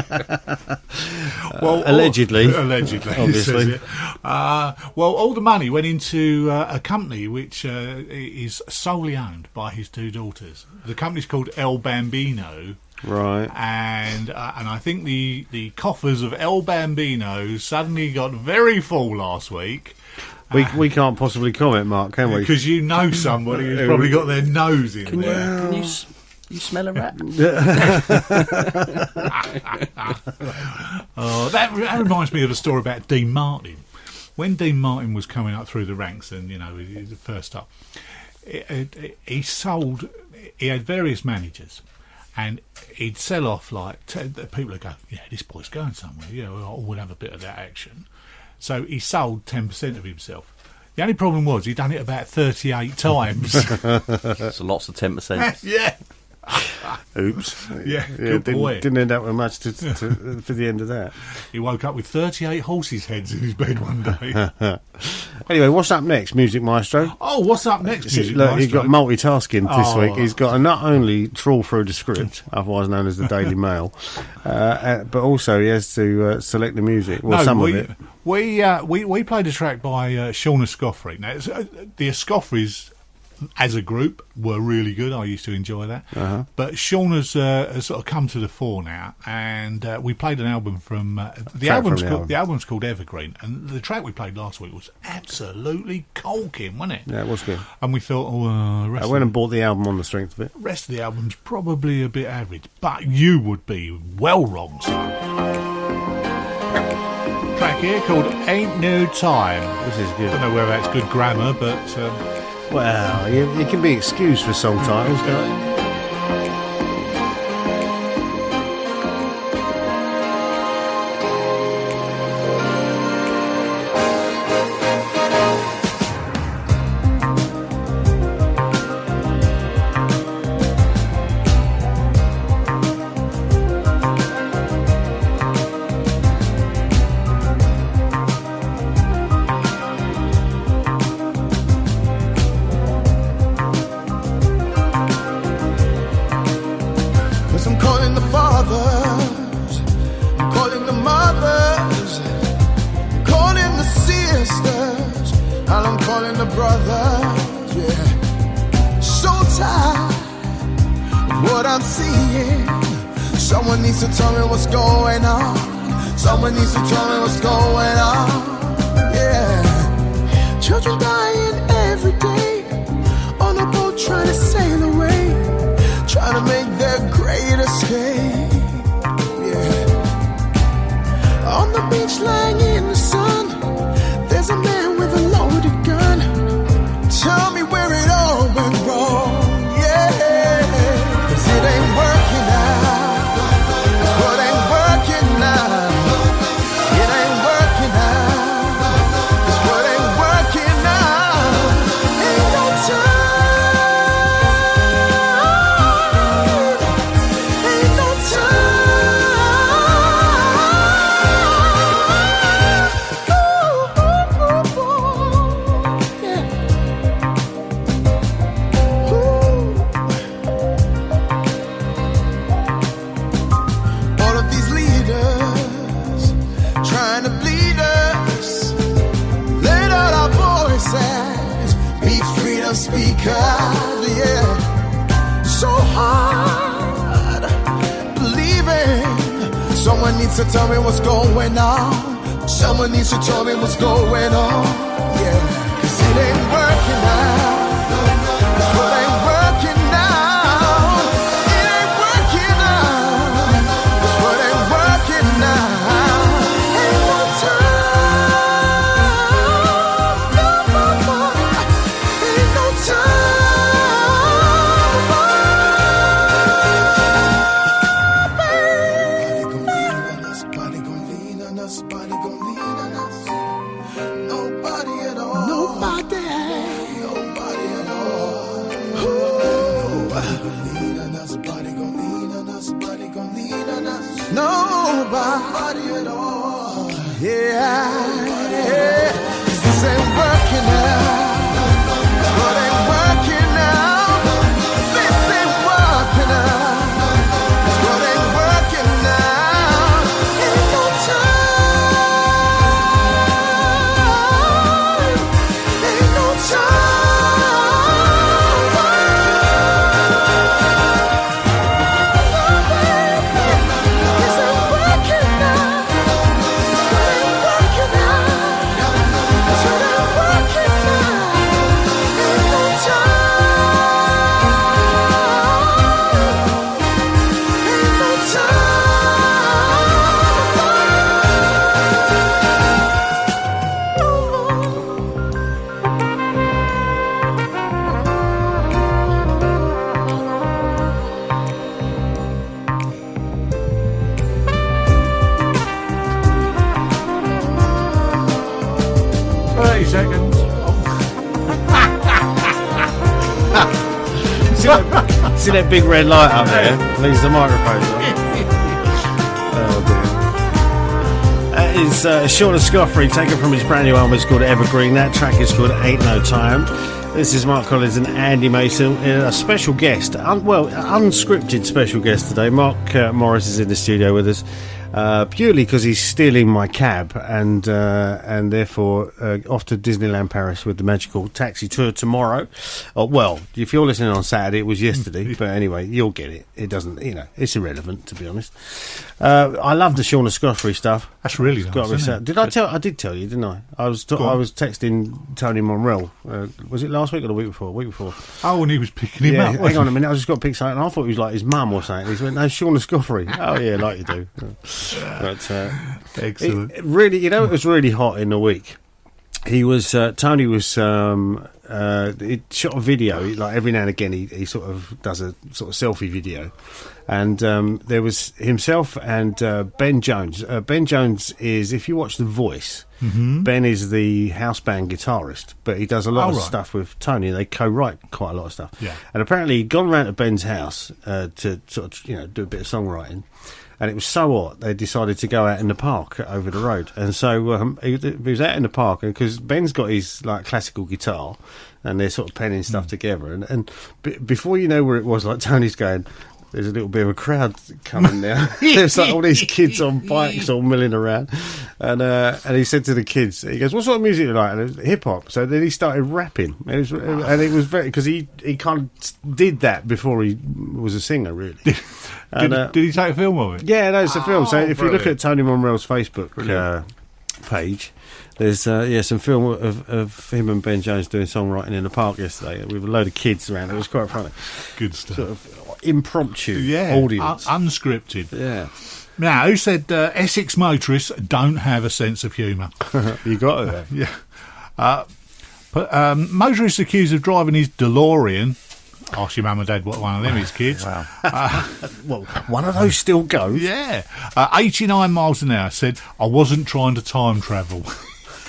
Well, allegedly. Allegedly, he Obviously. says it. Well, all the money went into a company which is solely owned by his two daughters. The company's called El Bambino. Right. And I think the coffers of El Bambino suddenly got very full last week. We can't possibly comment, Mark, can we? Because you know somebody who's probably got their nose in there. Can you smell a rat? That reminds me of a story about Dean Martin. When Dean Martin was coming up through the ranks, and he was the first up, he had various managers, and he'd sell off like people would go, yeah, this boy's going somewhere. Yeah, we'll have a bit of that action. So he sold 10% of himself. The only problem was he'd done it about 38 times. So lots of 10%. Yeah. Oops. Yeah, good boy. Didn't end up with much for the end of that. He woke up with 38 horses' heads in his bed one day. Anyway, what's up next, Music Maestro? Oh, what's up next, Music Look, Maestro? he's got multitasking this Oh. week. He's got to not only trawl through the script, otherwise known as the Daily Mail, but also he has to select the music. Well, some of it. We played a track by Shauna Scoffrey. Now, the Scoffreys, as a group, were really good. I used to enjoy that. Uh-huh. But Shauna's has sort of come to the fore now, and we played an album from the Track from album's the called, album. the album's called Evergreen, and the track we played last week was absolutely corking, wasn't it? Yeah, it was good. And we thought, I went and bought the album on the strength of it. rest of the album's probably a bit average, but you would be well wrong, son. Track here called Ain't No Time. This is good. Don't know whether that's good grammar, but Well, you can be excused for song titles, can't you? Cause I'm calling the fathers, I'm calling the mothers, I'm calling the sisters, and I'm calling the brothers, yeah. So tired of what I'm seeing. Someone needs to tell me what's going on. Someone needs to tell me what's going on, yeah. Children dying every day on a boat trying to sail away, trying to make their great escape, yeah. On the beach lying in the sun, there's a man with a loaded gun. Tell me where it all went wrong, yeah. 'Cause it ain't working out. That's what ain't working now. It ain't working out. That's what ain't working now. Ain't no time. Ain't no time. Ooh, yeah. All of these leaders trying to bleed us. Let out our voices, be freedom speakers, yeah. So hard believing. Someone needs to tell me what's going on. Someone needs to tell me what's going on, yeah. 'Cause it ain't working out. That's what ain't working now. It ain't working out. That's what ain't working now. Ain't no time. No, no, no. Ain't no time. Body gon' lean on us. Body gon' lean on us. Nobody at all. Nobody. Nobody at all. Body gon' lean on us. Body gon' lean on us. Body gon' lean on us. Nobody at all. Yeah. Yeah. 'Cause this See that big red light up there? Means the microphone's on. Oh dear. That is Sean Scoffrey, taken from his brand new album. It's called Evergreen. That track is called Ain't No Time. This is Mark Collins and Andy Mason, a special guest, unscripted special guest today. Mark Morris is in the studio with us, purely because he's stealing my cab, and therefore off to Disneyland Paris with the magical taxi tour tomorrow. Well, if you're listening on Saturday, it was yesterday, but anyway, you'll get it. It doesn't, it's irrelevant, to be honest. I love the Sean Scoffrey stuff. That's really nice, isn't it? I did tell you, didn't I? I was texting Tony Monrell. Was it last week or the week before? Week before. Oh, and he was picking him up. Hang on a minute. I just got to pick something. I thought he was like his mum or something. He went, "No, Sean Scoffrey." Oh yeah, like you do. But excellent. It really, it was really hot in the week. He was Tony was he shot a video. Like every now and again, he sort of does a sort of selfie video, and there was himself and Ben Jones. Ben Jones is, if you watch The Voice, Ben is the house band guitarist, but he does a lot of stuff with Tony. They co-write quite a lot of stuff. Yeah. And apparently, he'd gone round to Ben's house to sort of do a bit of songwriting. And it was so hot, they decided to go out in the park over the road. And so he was out in the park, and because Ben's got his like classical guitar, and they're sort of penning stuff together. And before you know where it was, like Tony's going, there's a little bit of a crowd coming now. There's like all these kids on bikes all milling around. And he said to the kids, he goes, "What sort of music do you like?" And it was hip hop. So then he started rapping. And it was very, because he kind of did that before he was a singer, really. Did he take a film of it? Yeah, no, it's a film. So if brilliant. you look at Tony Monrell's Facebook page, there's some film of him and Ben Jones doing songwriting in the park yesterday with a load of kids around. It was quite funny. Good stuff. Sort of impromptu audience. Unscripted. Yeah. Now, who said Essex motorists don't have a sense of humour? You got it. Yeah. But motorists accused of driving his DeLorean. Ask your mum and dad what one of them is, kids. Wow. Well, one of those still goes. Yeah. 89 miles an hour, said, "I wasn't trying to time travel."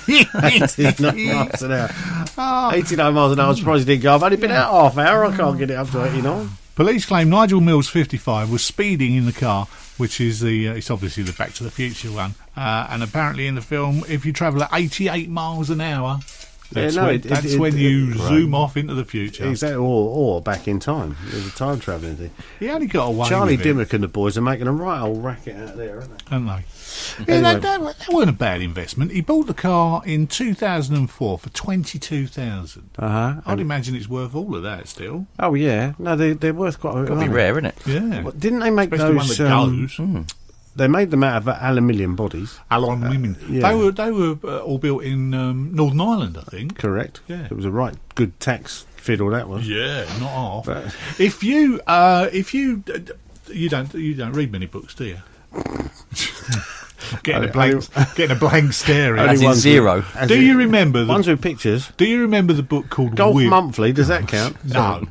89 miles an hour. 89 miles an hour. I'm surprised he didn't go. I've only been out half hour. I can't get it up to 89. Police claim Nigel Mills, 55, was speeding in the car, which is it's obviously the Back to the Future one. And apparently in the film, if you travel at 88 miles an hour... That's when you zoom off into the future. Exactly, or back in time. There's a time travelling thing. He only got away Charlie with it. Dimmock and the boys are making a right old racket out there, aren't they? Aren't they? Yeah, that weren't a bad investment. He bought the car in 2004 for $22,000. I'd imagine it's worth all of that still. Oh yeah, no, they're worth quite a bit. Got to be rare, isn't it? Yeah. Well, didn't they make especially those? One that goes. They made them out of aluminium bodies. Aluminium. Yeah. They were all built in Northern Ireland, I think. Correct. Yeah. It was a right good tax fiddle, that was. Yeah, not half. But if you don't read many books, do you? Getting a blank stare. As in zero. Do you remember ones with pictures? Do you remember the book called Golf Monthly? Does that count? No.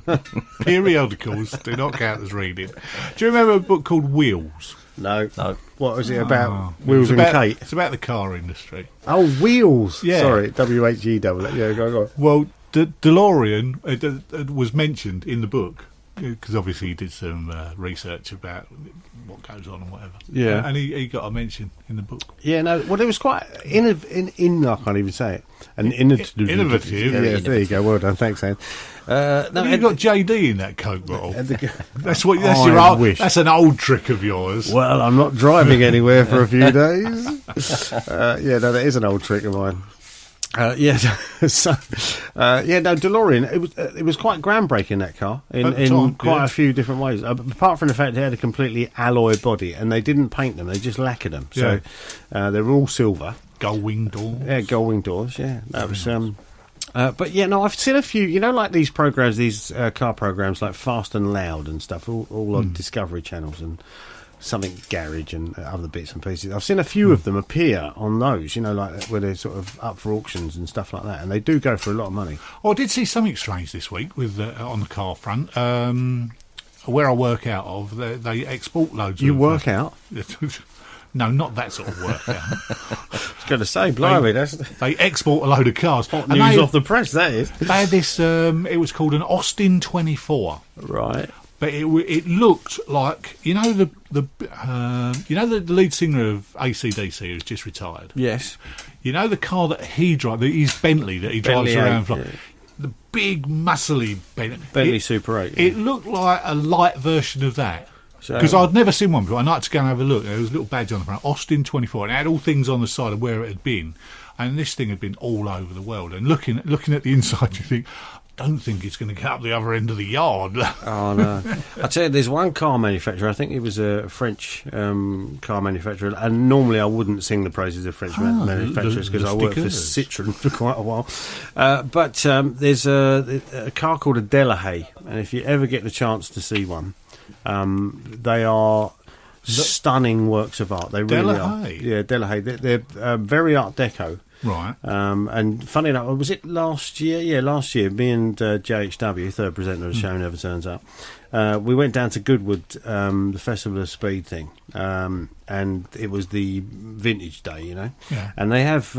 Periodicals do not count as reading. Do you remember a book called Wheels? No. What was it about? Wheels and Kate? It's about the car industry. Oh, Wheels. Yeah. Sorry, WHEW. Yeah, go. Well, DeLorean was mentioned in the book because obviously he did some research about what goes on and whatever. Yeah. And he got a mention in the book. Yeah, no, well, it was quite I can't even say it. Innovative. Yeah, there you go. Well done. Thanks, Anne. You've got JD in that Coke bottle. That's wish. That's an old trick of yours. Well, I'm not driving anywhere for a few days. That is an old trick of mine. DeLorean. It was quite groundbreaking, that car in quite a few different ways. Apart from the fact it had a completely alloy body, and they didn't paint them; they just lacquered them. So they were all silver. Gold wing doors. Yeah, gold wing doors. Yeah, that was. But yeah, no, I've seen a few. Like these programs, these car programs, like Fast and Loud and stuff, all on Discovery channels and something Garage and other bits and pieces. I've seen a few of them appear on those, like where they're sort of up for auctions and stuff like that, and they do go for a lot of money. Oh, I did see something strange this week with on the car front. Where I work out of, they export loads. You work out? No, not that sort of work out. I was going to say, blimey, they export a load of cars. Hot news off the press, that is. They had this. It was called an Austin 24. Right. but it looked like the lead singer of AC/DC who's just retired. Yes. You know the car that he drives, his Bentley that he drives Bentley around. 8, yeah. The big muscly Bentley Super 8. It looked like a light version of that. So- Because I'd never seen one before. I'd like to go and have a look. There was a little badge on the front, Austin 24, and it had all things on the side of where it had been. And this thing had been all over the world. And looking at the inside, you think, I don't think it's going to get up the other end of the yard. Oh, no. I tell you, there's one car manufacturer, I think it was a French car manufacturer, and normally I wouldn't sing the praises of French manufacturers because I worked for Citroën for quite a while. But there's a car called a Delahaye, and if you ever get the chance to see one, they are stunning works of art. They really Delahaye? are. Yeah, Delahaye. They're very Art Deco. Right. And funny enough, was it last year? Yeah, last year, me and JHW, third presenter of the show Never Turns Up, we went down to Goodwood, the Festival of Speed thing, and it was the vintage day, Yeah. and they have,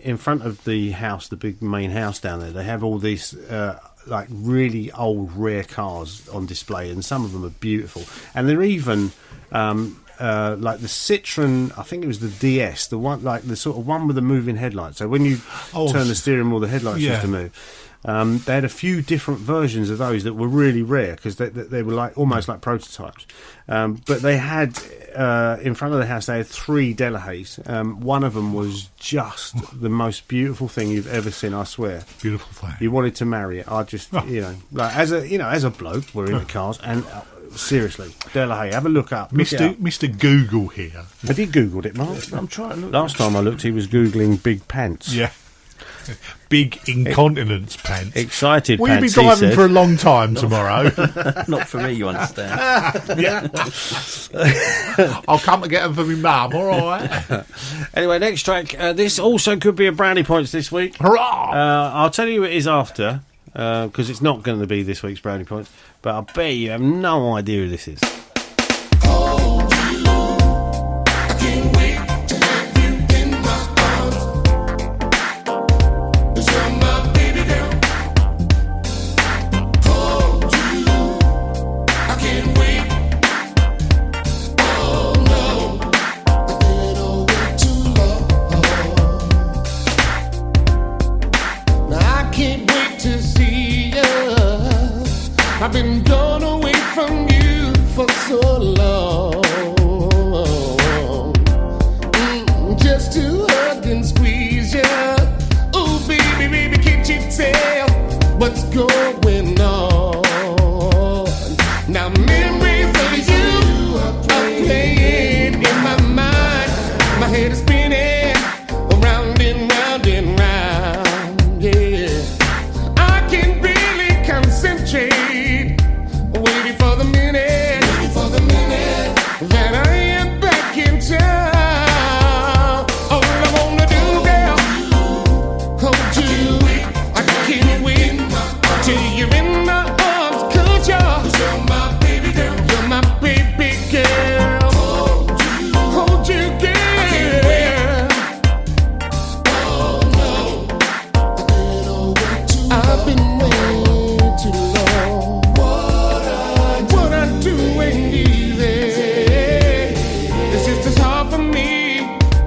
in front of the house, the big main house down there, they have all these like really old, rare cars on display, and some of them are beautiful. And they're even... like the Citroën, I think it was the DS, the one, like the sort of one with the moving headlights. So when you turn the steering wheel, the headlights used to move. They had a few different versions of those that were really rare because they were like almost like prototypes. But they had in front of the house, they had 3 Delahayes. One of them was just the most beautiful thing you've ever seen. I swear, beautiful thing. You wanted to marry it. I just, like as a bloke, we're into cars and. Seriously, Delahaye, have a look up. Mr. Google here. Have you Googled it, Mark? I'm trying to look. Last time I looked, he was Googling big pants. Yeah. Big incontinence pants. Excited Will pants, you be driving for a long time tomorrow? Not for me, you understand. Yeah. I'll come to get them for my mum, all right? Anyway, next track. This also could be a brownie points this week. Hurrah! I'll tell you what it is after, because it's not going to be this week's brownie points, but I bet you have no idea who this is. I've been gone away from you for so long, just to hug and squeeze you. Oh, baby, baby, can't you tell what's going on? Now memories of you are playing in my mind. My head is spinning around and round and round. Yeah, I can barely concentrate. Waiting for the minute that I am back in town. All I wanna do, girl, hold you. I can't wait till you're in my arms, 'cause you're my baby girl. You're my baby girl. Hold you, girl. Oh no, I've been waiting too long. What I'm doing easy. It's just as hard for me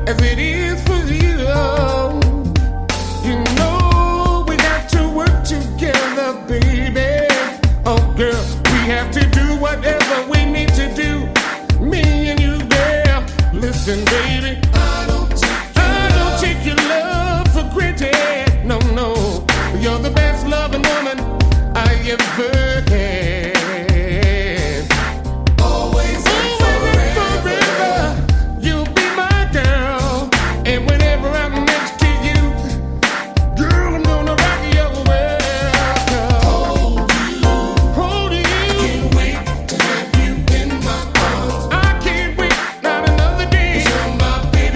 as it is for you. You know we got to work together, baby. Oh girl, we have to do whatever we need to do. Me and you, girl. Listen, baby, I don't take your love for granted. No, you're the best loving woman I ever had. Always and forever, you'll be my girl. And whenever I'm next to you, girl, I'm gonna rock your world. Hold you. I can't wait to have you in my arms. I can't wait, not another day. You're my baby.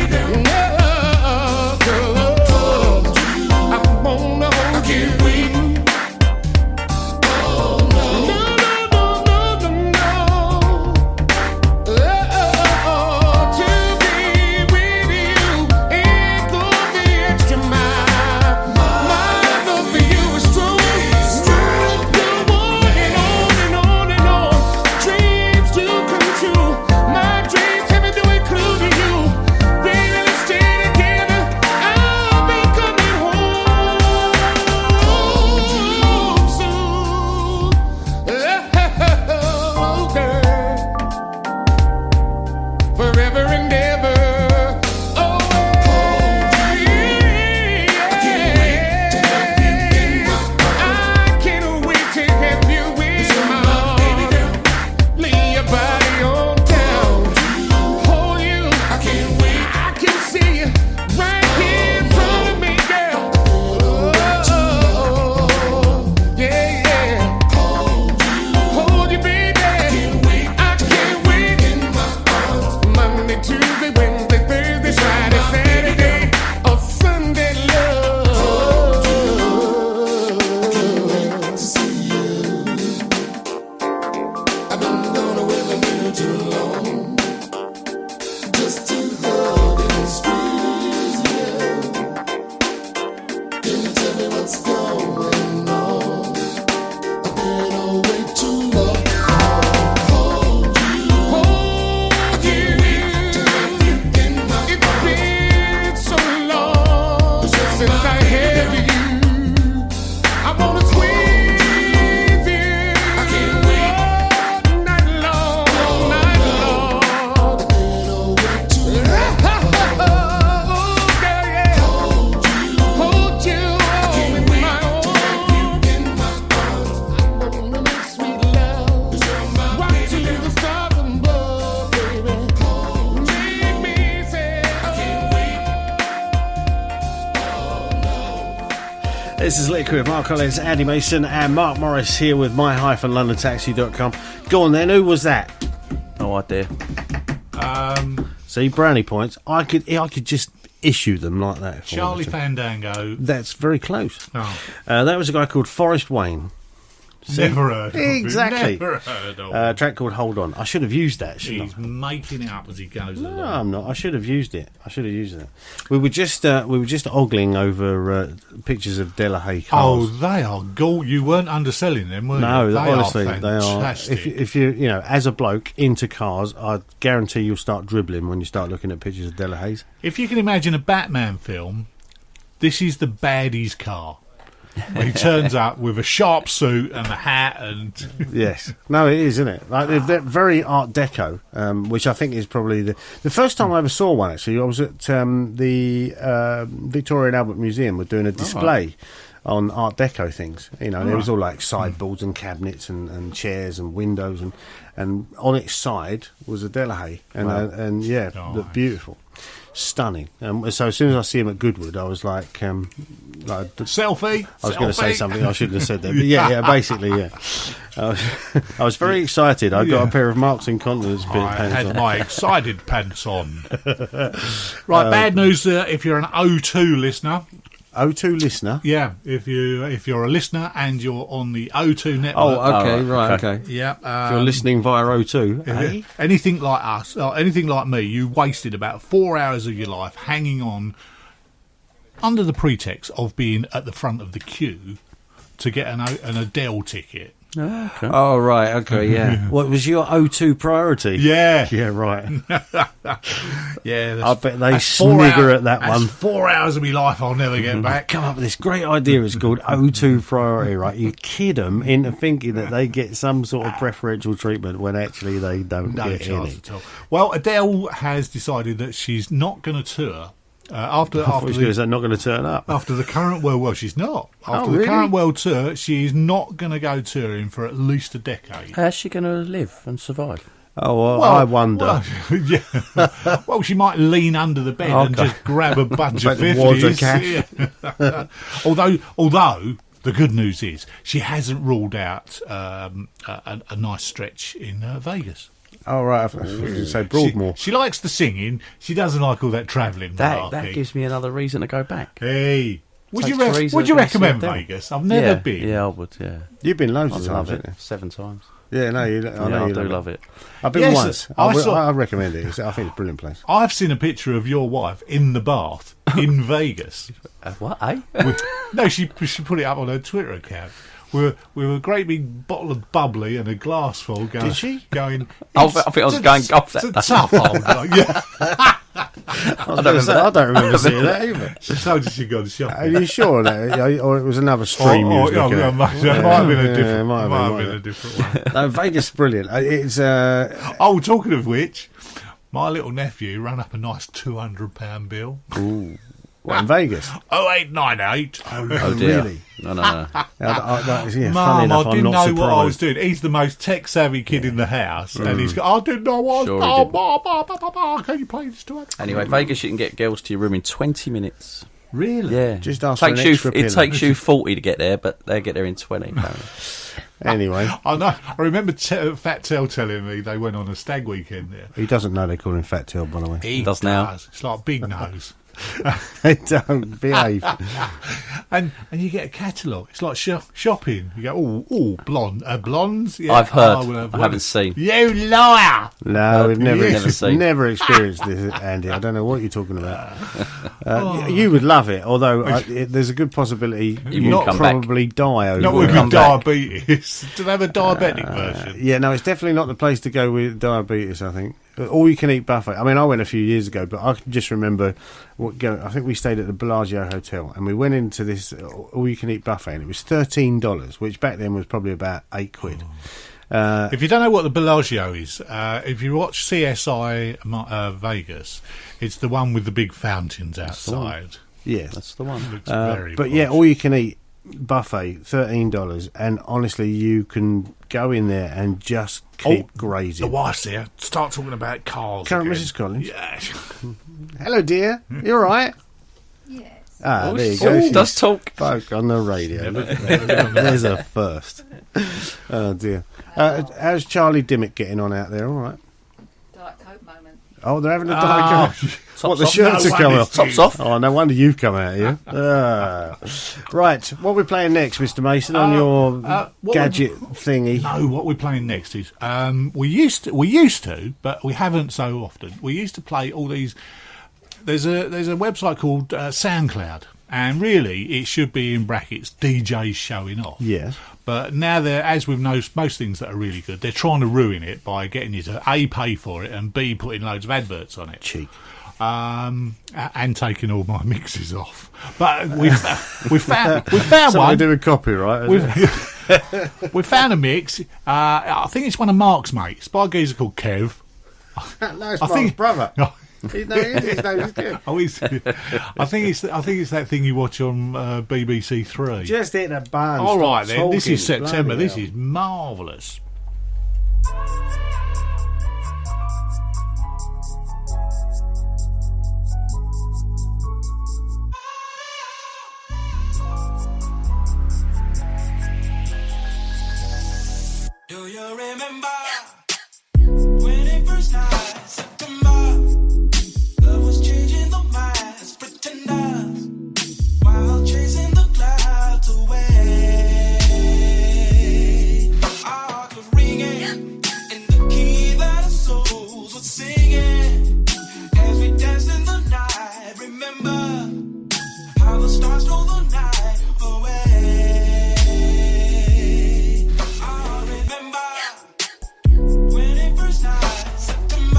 This is Liquid, Mark Collins, Andy Mason, and Mark Morris here with my-londontaxi.com. Go on then, who was that? No idea. See, brownie points. I could just issue them like that. If I Charlie wanted to. Fandango. That's very close. Oh. That was a guy called Forrest Wayne. Never heard of him. Exactly. Never heard of him. A track called Hold On. I should have used that, shouldn't He's making it up as he goes I? along. No, I'm not. I should have used it. We were just ogling over pictures of Delahaye Oh, cars. they are gold. You weren't underselling them, were No, you? honestly, are they are. fantastic. If you as a bloke into cars, I guarantee you'll start dribbling when you start looking at pictures of Delahaye's. If you can imagine a Batman film, this is the baddie's car. When he turns up with a sharp suit and a hat and... Yes. No, it is, isn't it? Like they're very Art Deco, which I think is probably the first time I ever saw one, actually. I was at the Victoria and Albert Museum. We're doing a display on Art Deco things. You know, and it was all like sideboards and cabinets and chairs and windows. And on its side was a Delahaye. And looked beautiful. Stunning. So as soon as I see him at Goodwood, I was like selfie. I was going to say something I shouldn't have said that. But basically. I was very excited. I got a pair of Marks and Continence pants I had on. my excited pants on. Right, bad news if you're an O2 listener. O2 listener? Yeah, if you're a listener and you're on the O2 network. Oh, okay, okay. Yeah. If you're listening via O2, eh? Anything like us, or anything like me, you wasted about 4 hours of your life hanging on under the pretext of being at the front of the queue to get an Adele ticket. Oh, okay. Oh, right, okay, yeah. What was your O2 priority? Yeah. Yeah, right. Yeah. I bet they snigger at that one. 4 hours of my life I'll never get back. Come up with this great idea. It's called O2 priority, right? You kid them into thinking that they get some sort of preferential treatment when actually they don't No get chance any. at all. Well, Adele has decided that she's not going to tour after I thought she was going to say not going to turn up. After the current world, well, she's not. After really? the current world tour, she is not going to go touring for at least a decade. How's she going to live and survive? Oh, well, I wonder. Well, yeah. Well, she might lean under the bed and just grab a bunch of Like the wads of 50s. cash. Yeah. although the good news is she hasn't ruled out a nice stretch in Vegas. Oh, right. I thought you were going to say Broadmoor. She likes the singing. She doesn't like all that travelling. That gives me another reason to go back. Hey. Would you Takes Teresa recommend to see Vegas? I've never been. Yeah, I would, yeah. You've been loads I of love times, it. haven't 7 times. you? Yeah, no, I do love it. I've been Yes, once. I recommend it. I think it's a brilliant place. I've seen a picture of your wife in the bath in Vegas. What, eh? No, she put it up on her Twitter account. With a great big bottle of bubbly and a glass full going. Did she? Going. I think I was going golf that It's day. tough, old guy. Yeah. I don't remember seeing that either. She told you she'd gone shopping. Are you sure of that? Or it was another stream you was looking at? It might have been a Yeah, different. it might have been, a different one. No, Vegas is brilliant. It's Oh, talking of which, my little nephew ran up a nice £200 bill. what, in Vegas. 0898. Oh, dear. Really? No. Funny Mum, enough, I I'm didn't not know surprised. what I was doing. He's the most tech-savvy kid in the house. And he's got, I didn't know what Sure I he was doing. Can you play this to us? Anyway, Vegas, you can get girls to your room in 20 minutes. Really? Yeah. Just ask for an takes you. extra It pillow. takes you 40 to get there, but they get there in 20. Apparently. Anyway, I know. I remember Fat Tell telling me they went on a stag weekend there. he doesn't know they call him Fat Tail, by the way. He does now. It's like Big Nose. They don't behave. And you get a catalogue. It's like shopping. You go, blondes. Yeah, I've heard. will have I one. haven't seen. You liar! No, we've Never seen. never experienced this, Andy. I don't know what you're talking about. You would love it, although there's a good possibility you wouldn't would come back. probably die over Not it. with come back. diabetes. Do they have a diabetic version? Yeah, no, it's definitely not the place to go with diabetes, I think. All you can eat buffet. I mean, I went a few years ago, but I can just remember I think we stayed at the Bellagio Hotel and we went into this all you can eat buffet and it was $13, which back then was probably about £8. If you don't know what the Bellagio is, if you watch CSI Vegas, it's the one with the big fountains outside. Yeah, That's the one. Looks very but posh. yeah, all you can eat buffet, $13, and honestly, you can go in there and just keep grazing. The wife's there. Start talking about cars. Current again. Mrs. Collins. Yeah. Hello, dear. You all right? Yes. There you Oh, go. does talk. Folk on the radio. Look at that. There's a first. Oh dear. How's Charlie Dimmick getting on out there? All right. Diet Coke moment. Oh, they're having a Diet Coke. What, the off. shirts No are coming off? Tops off. Oh, no wonder you've come out here. Right, what are we playing next, Mr. Mason, on your gadget thingy? No, what we're playing next is we used to, but we haven't so often. We used to play all these. There's a website called SoundCloud, and really it should be in brackets DJs showing off. Yes. But now they're, as with most things that are really good, they're trying to ruin it by getting you to A, pay for it, and B, putting loads of adverts on it. Cheek. And taking all my mixes off. But we found one. Doing copyright. We found a mix. I think it's one of Mark's mates, by a geezer called Kev. No, it's Mark's brother. His name is Kev. I think it's that thing you watch on BBC Three. Just hit the button. All right then. This talking. is September. Bloody This is marvellous. Do you remember when it first night, September? Love was changing the minds, pretenders, while chasing the clouds away. Our hearts were ringing in the key that our souls were singing as we danced in the night. Remember how the stars stole the night away. When it first night, September,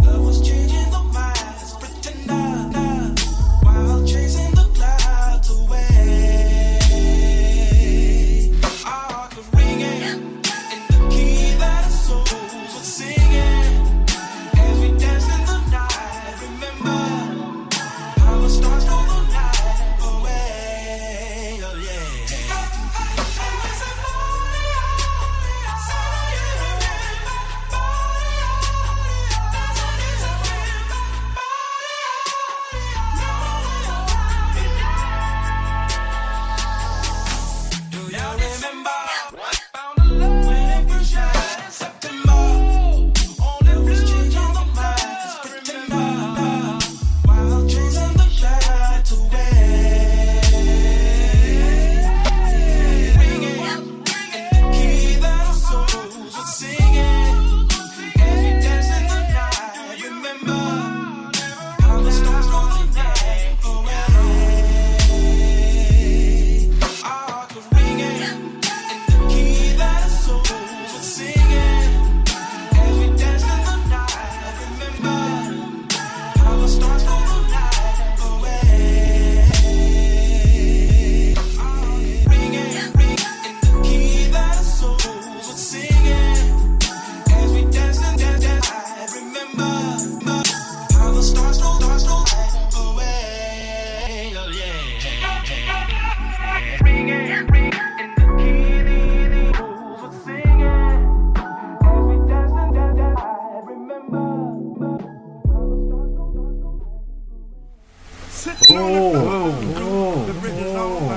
love was changing the minds, pretender, while chasing the clouds away. Our hearts were ringing in the key that our souls were singing as we danced in the night. Remember how the stars stole the night away. Oh yeah.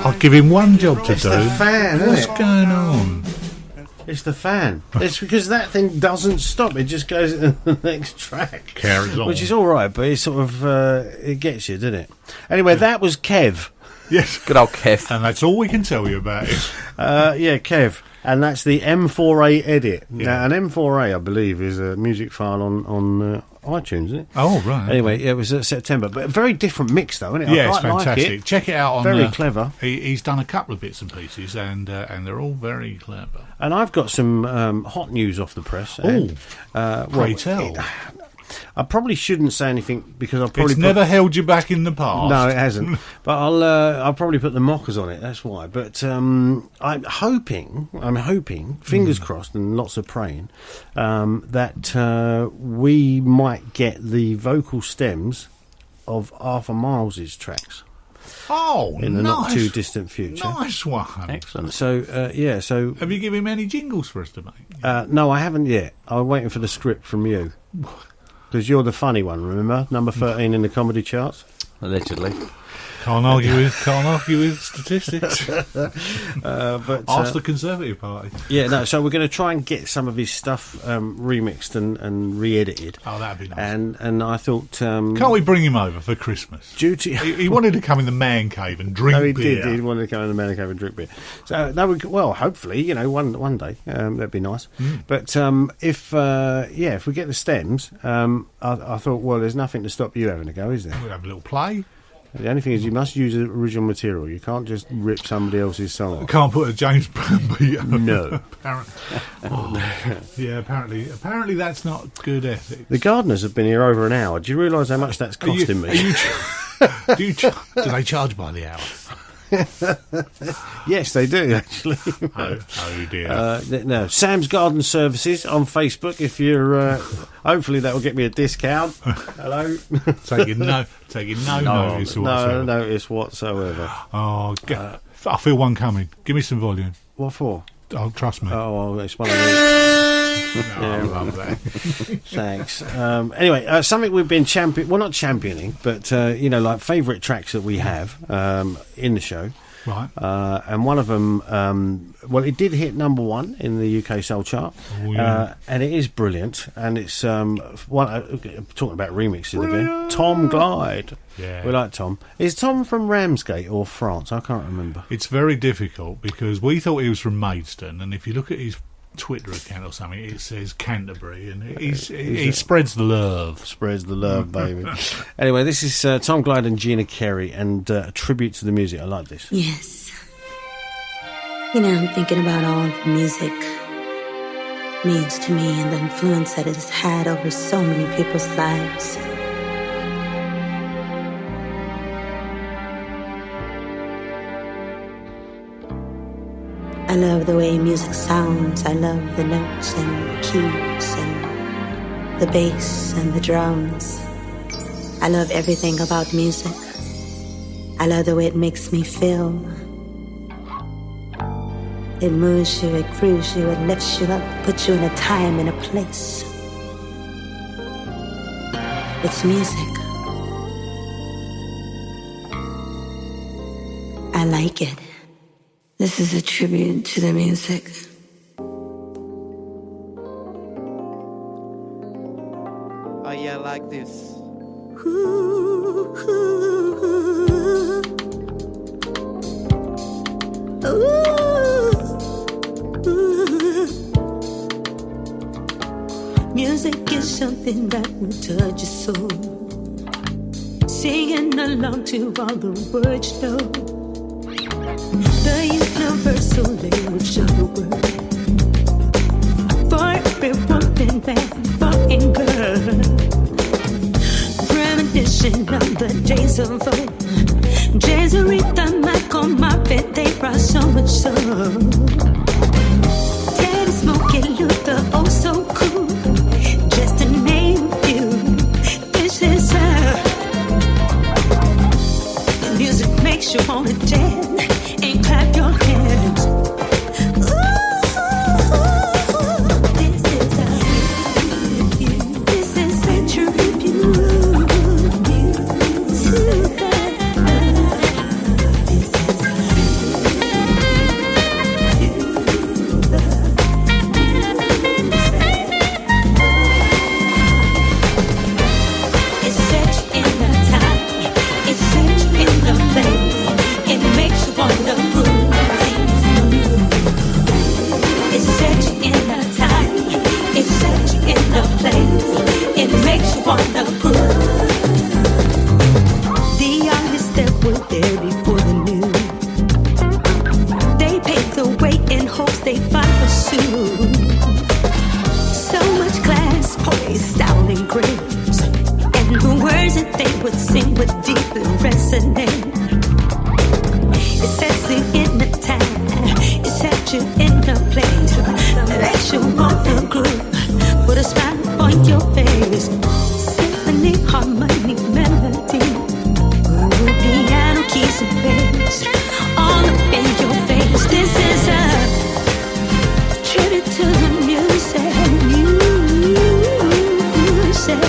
I'll give him one job to It's do. the fan, isn't What's it? going on? It's the fan. It's because that thing doesn't stop. It just goes into the next track. Carries on. Which is all right, but it's sort of it gets you, doesn't it? Anyway, that was Kev. Yes. Good old Kev. And that's all we can tell you about it. Yeah, Kev. And that's the M4A edit. Yeah. Now, an M4A, I believe, is a music file on iTunes, isn't it? Oh, right. Anyway, yeah, it was September. But a very different mix, though, isn't it? Yeah, I it's quite fantastic. Like it. Check it out on Very clever. He's done a couple of bits and pieces, and they're all very clever. And I've got some hot news off the press. Oh, pray tell. I probably shouldn't say anything because I'll probably It's never held you back in the past. No, it hasn't. But I'll probably put the mockers on it. That's why. But I'm hoping, fingers crossed, and lots of praying, that we might get the vocal stems of Arthur Miles's tracks. Oh, in the nice. not too distant future. Nice one. Excellent. So yeah. So have you given him any jingles for us to make? No, I haven't yet. I'm waiting for the script from you. Because you're the funny one, remember? Number 13 in the comedy charts. Allegedly. Can't argue with statistics. But Ask the Conservative Party. Yeah, no. So we're going to try and get some of his stuff remixed and re-edited. Oh, that'd be nice. And I thought, can't we bring him over for Christmas? He wanted to come in the man cave and drink no, he beer. did. He wanted to come in the man cave and drink beer. So no, well, hopefully, one day that'd be nice. But if we get the stems, I thought, well, there's nothing to stop you having a go, is there? We'll have a little play. The only thing is you must use original material. You can't just rip somebody else's song off. Can't put a James Brown beat on. No. Apparently that's not good ethics. The gardeners have been here over an hour. Do you realise how much that's costing me? Do they charge by the hour? Yes, they do, actually. Oh dear. No, Sam's Garden Services on Facebook. If you're, hopefully that will get me a discount. Hello. taking no notice whatsoever. No notice whatsoever. Oh, I feel one coming. Give me some volume. What for? Oh, trust me. Oh, well, it's one of those. I love that. Thanks. Anyway, something we've been not championing, but like favourite tracks that we have in the show. Right. And one of them, it did hit number 1 in the UK Soul Chart. Oh, yeah. And it is brilliant. And it's talking about remixes again. Tom Glide. Yeah. We like Tom. Is Tom from Ramsgate or France? I can't remember. It's very difficult because we thought he was from Maidstone, and if you look at his Twitter account or something, it says Canterbury, and he spreads the love. Spreads the love, baby. Anyway, this is Tom Glide and Gina Carey, and a tribute to the music. I like this. Yes. I'm thinking about all the music means to me and the influence that it has had over so many people's lives. I love the way music sounds. I love the notes and the keys and the bass and the drums. I love everything about music. I love the way it makes me feel. It moves you, it grooves you, it lifts you up, puts you in a time and a place. It's music. I like it. This is a tribute to the music. Oh yeah, I like this. Ooh, ooh, ooh. Music is something that will touch your soul. Singing along to all the words you know. The universal language of the world. For every woman, man, boy and girl. Reminiscing of the days of old. Jazz, Aretha, Michael, Marvin, they brought so much soul. Teddy, Smokey, Luther, oh so cool. Just to name a few. This is her. The music makes you wanna dance. And clap your hands. Ooh, this is a tribute to it's set in the time, it's set in the place. It makes you wanna groove. It's set in the time. It's set in the place. It makes you wanna groove. The artists that were there before the new, they paved the way in hopes they follow suit. So much class, poise, style, and grace, and the words that they would sing would deeply resonate. It sets you in the time. It sets you in the place. It makes you want to groove. Put a smile on your face. Symphony, harmony, melody. Ooh, piano, keys, and bass. All up in your face. This is a tribute to the music. Music.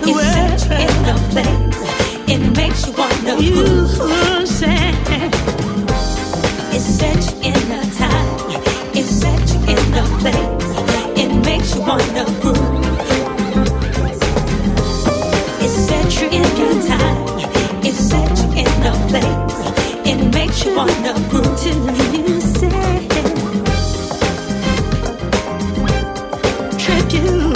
It sets you in a place. It makes you wanna groove. It sets you in a time. It sets you in a place. It makes you wanna groove. It sets you in a time. It sets you in a place. It makes you wanna groove till you say, trip you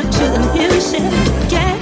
to the music, yeah.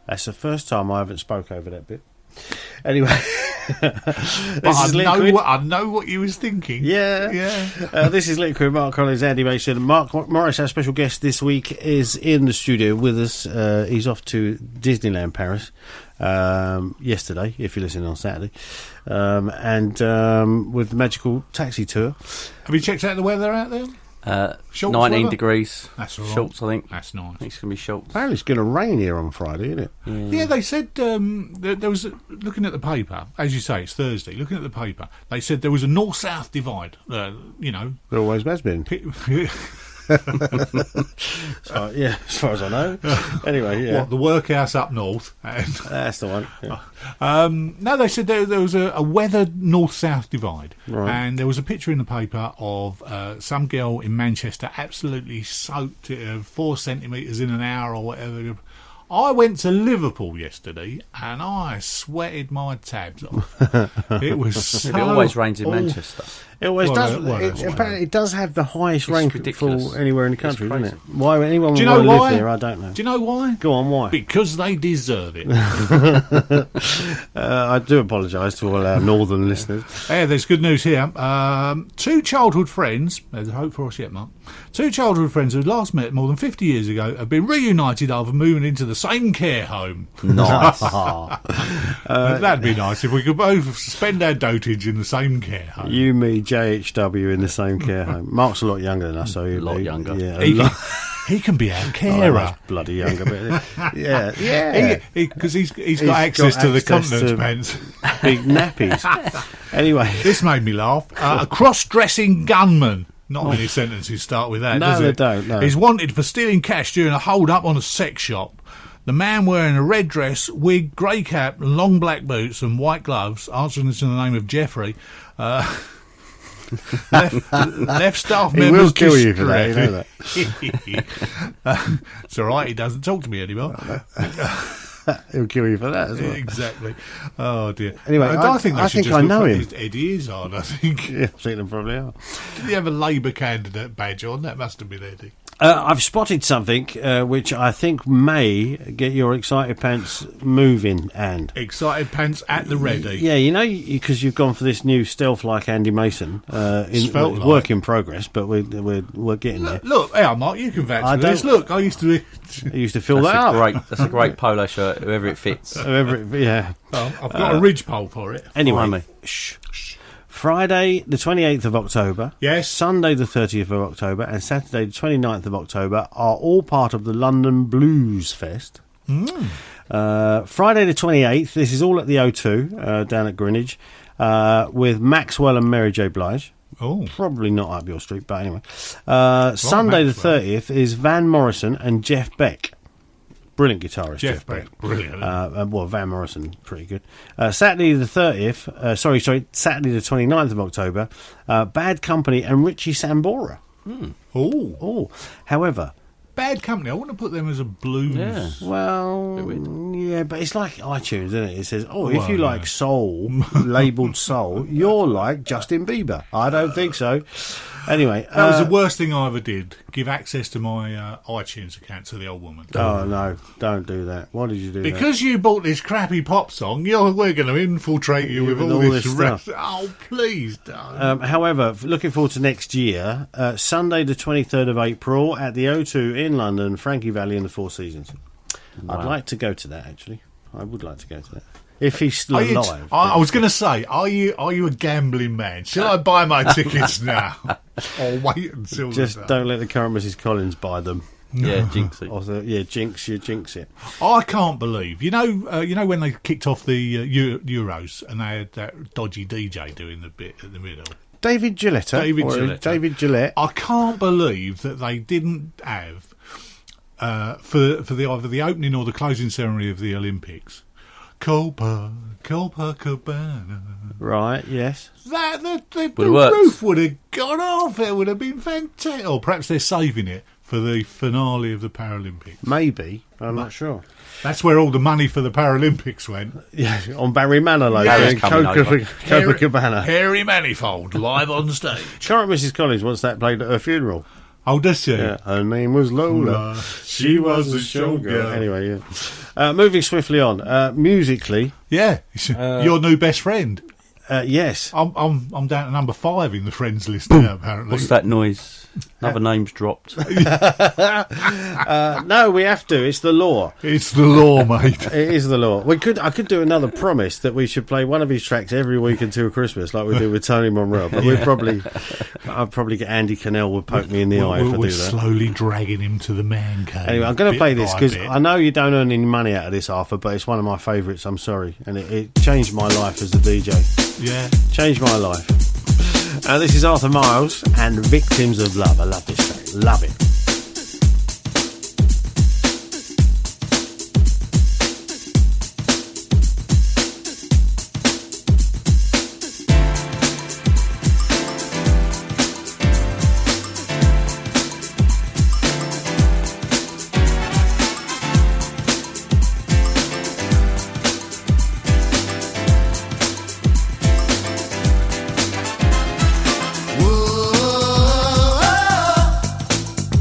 That's the first time I haven't spoke over that bit. Anyway, I know what you was thinking. Yeah. This is Liquid. Mark Collins, Andy Mason. Mark Morris, our special guest this week, is in the studio with us. He's off to Disneyland Paris yesterday, if you're listening on Saturday, and with the Magical Taxi Tour. Have you checked out the weather out there? 19 weather? degrees. That's all right. Shorts, I think. That's nice. I think it's going to be shorts. Apparently it's going to rain here on Friday, isn't it? Yeah, they said there was looking at the paper, as you say, it's Thursday. Looking at the paper, they said there was a north-south divide. There always has been. So, yeah, as far as I know. Anyway, yeah. What, the workhouse up north? That's the one. Yeah. No, they said there was a weathered north-south divide. Right. And there was a picture in the paper of some girl in Manchester absolutely soaked 4 centimetres in an hour or whatever. I went to Liverpool yesterday and I sweated my tabs off. It was so It always rains in Manchester. It always does. Well, apparently, it does have the highest ridiculous. rainfall anywhere in the country, It's doesn't crazy. it? Why anyone Do would you know want to why? live there, I don't know. Do you know why? Go on, why? Because they deserve it. I do apologise to all our northern listeners. Hey, there's good news here. 2 childhood friends, there's hope for us yet, Mark. 2 childhood friends who last met more than 50 years ago have been reunited after moving into the same care home. Nice. That'd be nice if we could both spend our dotage in the same care home. You, me, JHW in the same care home. Mark's a lot younger than us, so he'd A lot be, younger. Yeah, He can be our Oh, carer. that's bloody younger, but yeah. Because he's got access to the continence pants. Big nappies. Anyway, this made me laugh. A cross-dressing gunman Not many sentences start with that, No, does they it? don't, no. He's wanted for stealing cash during a hold-up on a sex shop. The man wearing a red dress, wig, grey cap, long black boots and white gloves, answering to the name of Jeffrey, left staff He members will kill you for that, you know that. It's all right, he doesn't talk to me anymore. He'll kill you for that as well. Exactly. Oh, dear. Anyway, I think I think I know him. Eddie Izzard, I think. Yeah, I think they probably are. Did he have a Labour candidate badge on? That must have been Eddie. I've spotted something which I think may get your excited pants moving, and Excited pants at the ready. yeah, you know, because you've gone for this new stealth-like Andy Mason. Felt like. Work in progress, but we're getting there. Look, hey, Mark, you can vouch I for this. don't- Look, I used to be... I used to fill that up. That's a great polo shirt, whoever it fits. Yeah. Oh, I've got a ridgepole for it. Anyway, Behind me. shh. Friday the 28th of October, Yes. Sunday the 30th of October, and Saturday the 29th of October are all part of the London Blues Fest. Friday the 28th, this is all at the O2 down at Greenwich, with Maxwell and Mary J. Blige. Oh. Probably not up your street, but anyway. Sunday the Maxwell. 30th is Van Morrison and Jeff Beck. Brilliant guitarist, Jeff Beck, brilliant. well, Van Morrison, pretty good. Saturday the 30th, Saturday the 29th of October, Bad Company and Richie Sambora. Oh. However, Bad Company, I want to put them as a blues. Yeah. well, yeah, but it's like iTunes, isn't it? It says, if Well, you like yeah. soul, labelled soul, you're like Justin Bieber. I don't think so. Anyway. That was the worst thing I ever did. Give access to my iTunes account to the old woman. Oh, no, don't do that. Why did you do that? Because you bought this crappy pop song, we're going to infiltrate you with all this stuff. Oh, please don't. However, looking forward to next year, Sunday the 23rd of April at the O2 in London, Frankie Valli and the Four Seasons. I'd like to go to that, actually. I would like to go to that. If he's still alive. I was going to say, are you a gambling man? Shall I buy my tickets now? Or wait until Just the day? don't let the current Mrs. Collins buy them. Yeah, jinx it. Also, jinx it. I can't believe. You know when they kicked off the Euros and they had that dodgy DJ doing the bit at the middle? David Gillette. David Gillette. I can't believe that they didn't have for the either the opening or the closing ceremony of the Olympics. Copacabana. Right, yes. The worked. roof would have gone off. It would have been fantastic. Or perhaps they're saving it for the finale of the Paralympics. Maybe. I'm not sure. That's where all the money for the Paralympics went. Yeah, on Barry Manilow Yeah. doing Copacabana. Harry Manifold, live on stage. Current Mrs. Collins wants that played at her funeral. Oh, does she? Yeah, her name was Lola. She was a showgirl. Anyway, yeah. Moving swiftly on. Musically, Yeah, your new best friend. yes. I'm down to number 5 in the friends list now. Apparently, What's that noise? Another name's dropped. No, we have to. It's the law. It's the law, mate. It is the law. I could do another promise that we should play one of his tracks every week until Christmas, like we do with Tony Monreal. But I'd probably get Andy Cannell would poke me in the eye if I do We're that. slowly dragging him to the man cave. Anyway, I'm going to bit play this by because bit. I know you don't earn any money out of this, Arthur, but it's one of my favourites. I'm sorry, and it changed my life as a DJ. Yeah. Changed my life. This is Arthur Miles and Victims of Love. I love this track. Love it. Whoa,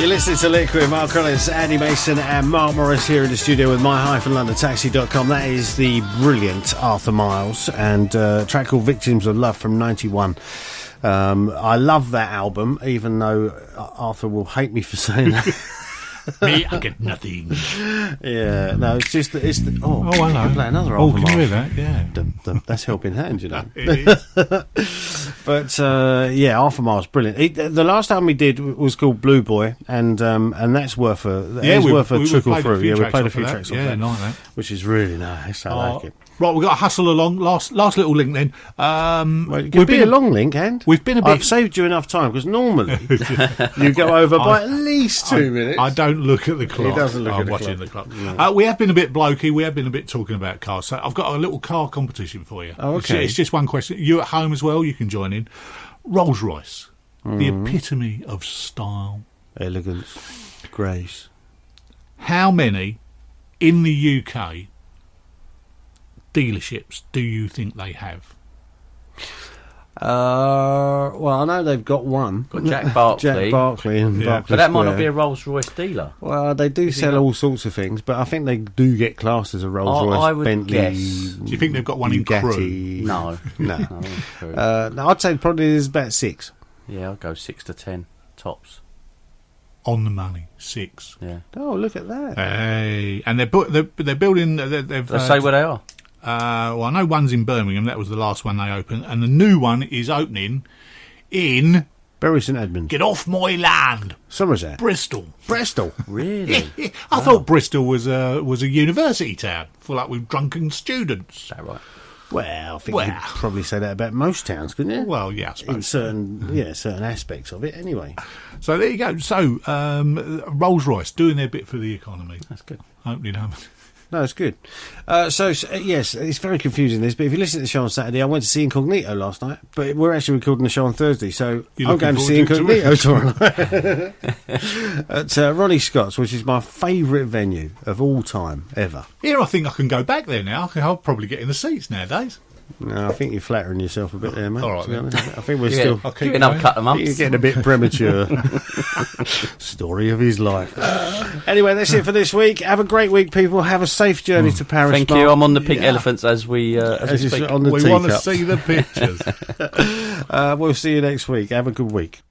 You're listening to Liquid, Mark Collins, Andy Mason and Mark Morris here in the studio with my-londontaxi.com. That is the brilliant Arthur Miles and a track called Victims of Love from 91. I love that album, even though Arthur will hate me for saying that. Me, I get nothing. Yeah, no, it's just it's the Oh, I know. play another Oh, Arthur can you hear Miles. that? Yeah. That's helping hand, you know. It is. But yeah, Arthur Miles, brilliant. The last album we did was called Blue Boy, and that's worth a trickle through. Yeah, we played a few tracks off that, like that, which is really nice. I like it. Right, we've got to hustle along. Last little link then. It could be a long link, and we've been a bit. I've saved you enough time because normally you go over by at least 2 minutes. I don't look at the clock. He doesn't look I'm at the watching clock. the clock. We have been a bit blokey. We have been a bit talking about cars. So I've got a little car competition for you. Oh, okay. It's just one question. You at home as well, you can join in. Rolls Royce, the epitome of style, elegance, grace. How many in the UK dealerships do you think they have? Well, I know they've got one. Got Jack Barkley. Jack Barkley and Barkley But that might not Square. be a Rolls Royce dealer. Well, they do sell all sorts of things, but I think they do get classed as a Rolls Royce, I would Bentley. guess. Do you think they've got one in Bugatti. Crewe? No. No. No, I'd say probably there's about 6. Yeah, I'll go 6 to 10 tops. On the money, 6. Yeah. Oh, look at that. Hey, and they're building. They've Let's say where they are. Well, I know one's in Birmingham. That was the last one they opened, and the new one is opening in Bury St Edmunds. Get off my land, Somerset. Bristol. Really? I thought Bristol was a university town full up with drunken students. Is that right? Well, I think you'd probably say that about most towns, couldn't you? Well, yeah, I suppose. In certain aspects of it, anyway. So there you go. So Rolls Royce doing their bit for the economy. That's good. Opening up. No, it's good. Yes, it's very confusing this, but if you listen to the show on Saturday, I went to see Incognito last night, but we're actually recording the show on Thursday, so I'm going to see Incognito tomorrow night at Ronnie Scott's, which is my favourite venue of all time, ever. Here, I think I can go back there now. I'll probably get in the seats nowadays. No, I think you're flattering yourself a bit there, mate. All right, then. I think we're still... I'll keep enough cut them up. You're getting a bit premature. Story of his life. Anyway, that's it for this week. Have a great week, people. Have a safe journey to Paris. Thank you. I'm on the pink elephants as we speak. On the we want to see the pictures. We'll see you next week. Have a good week.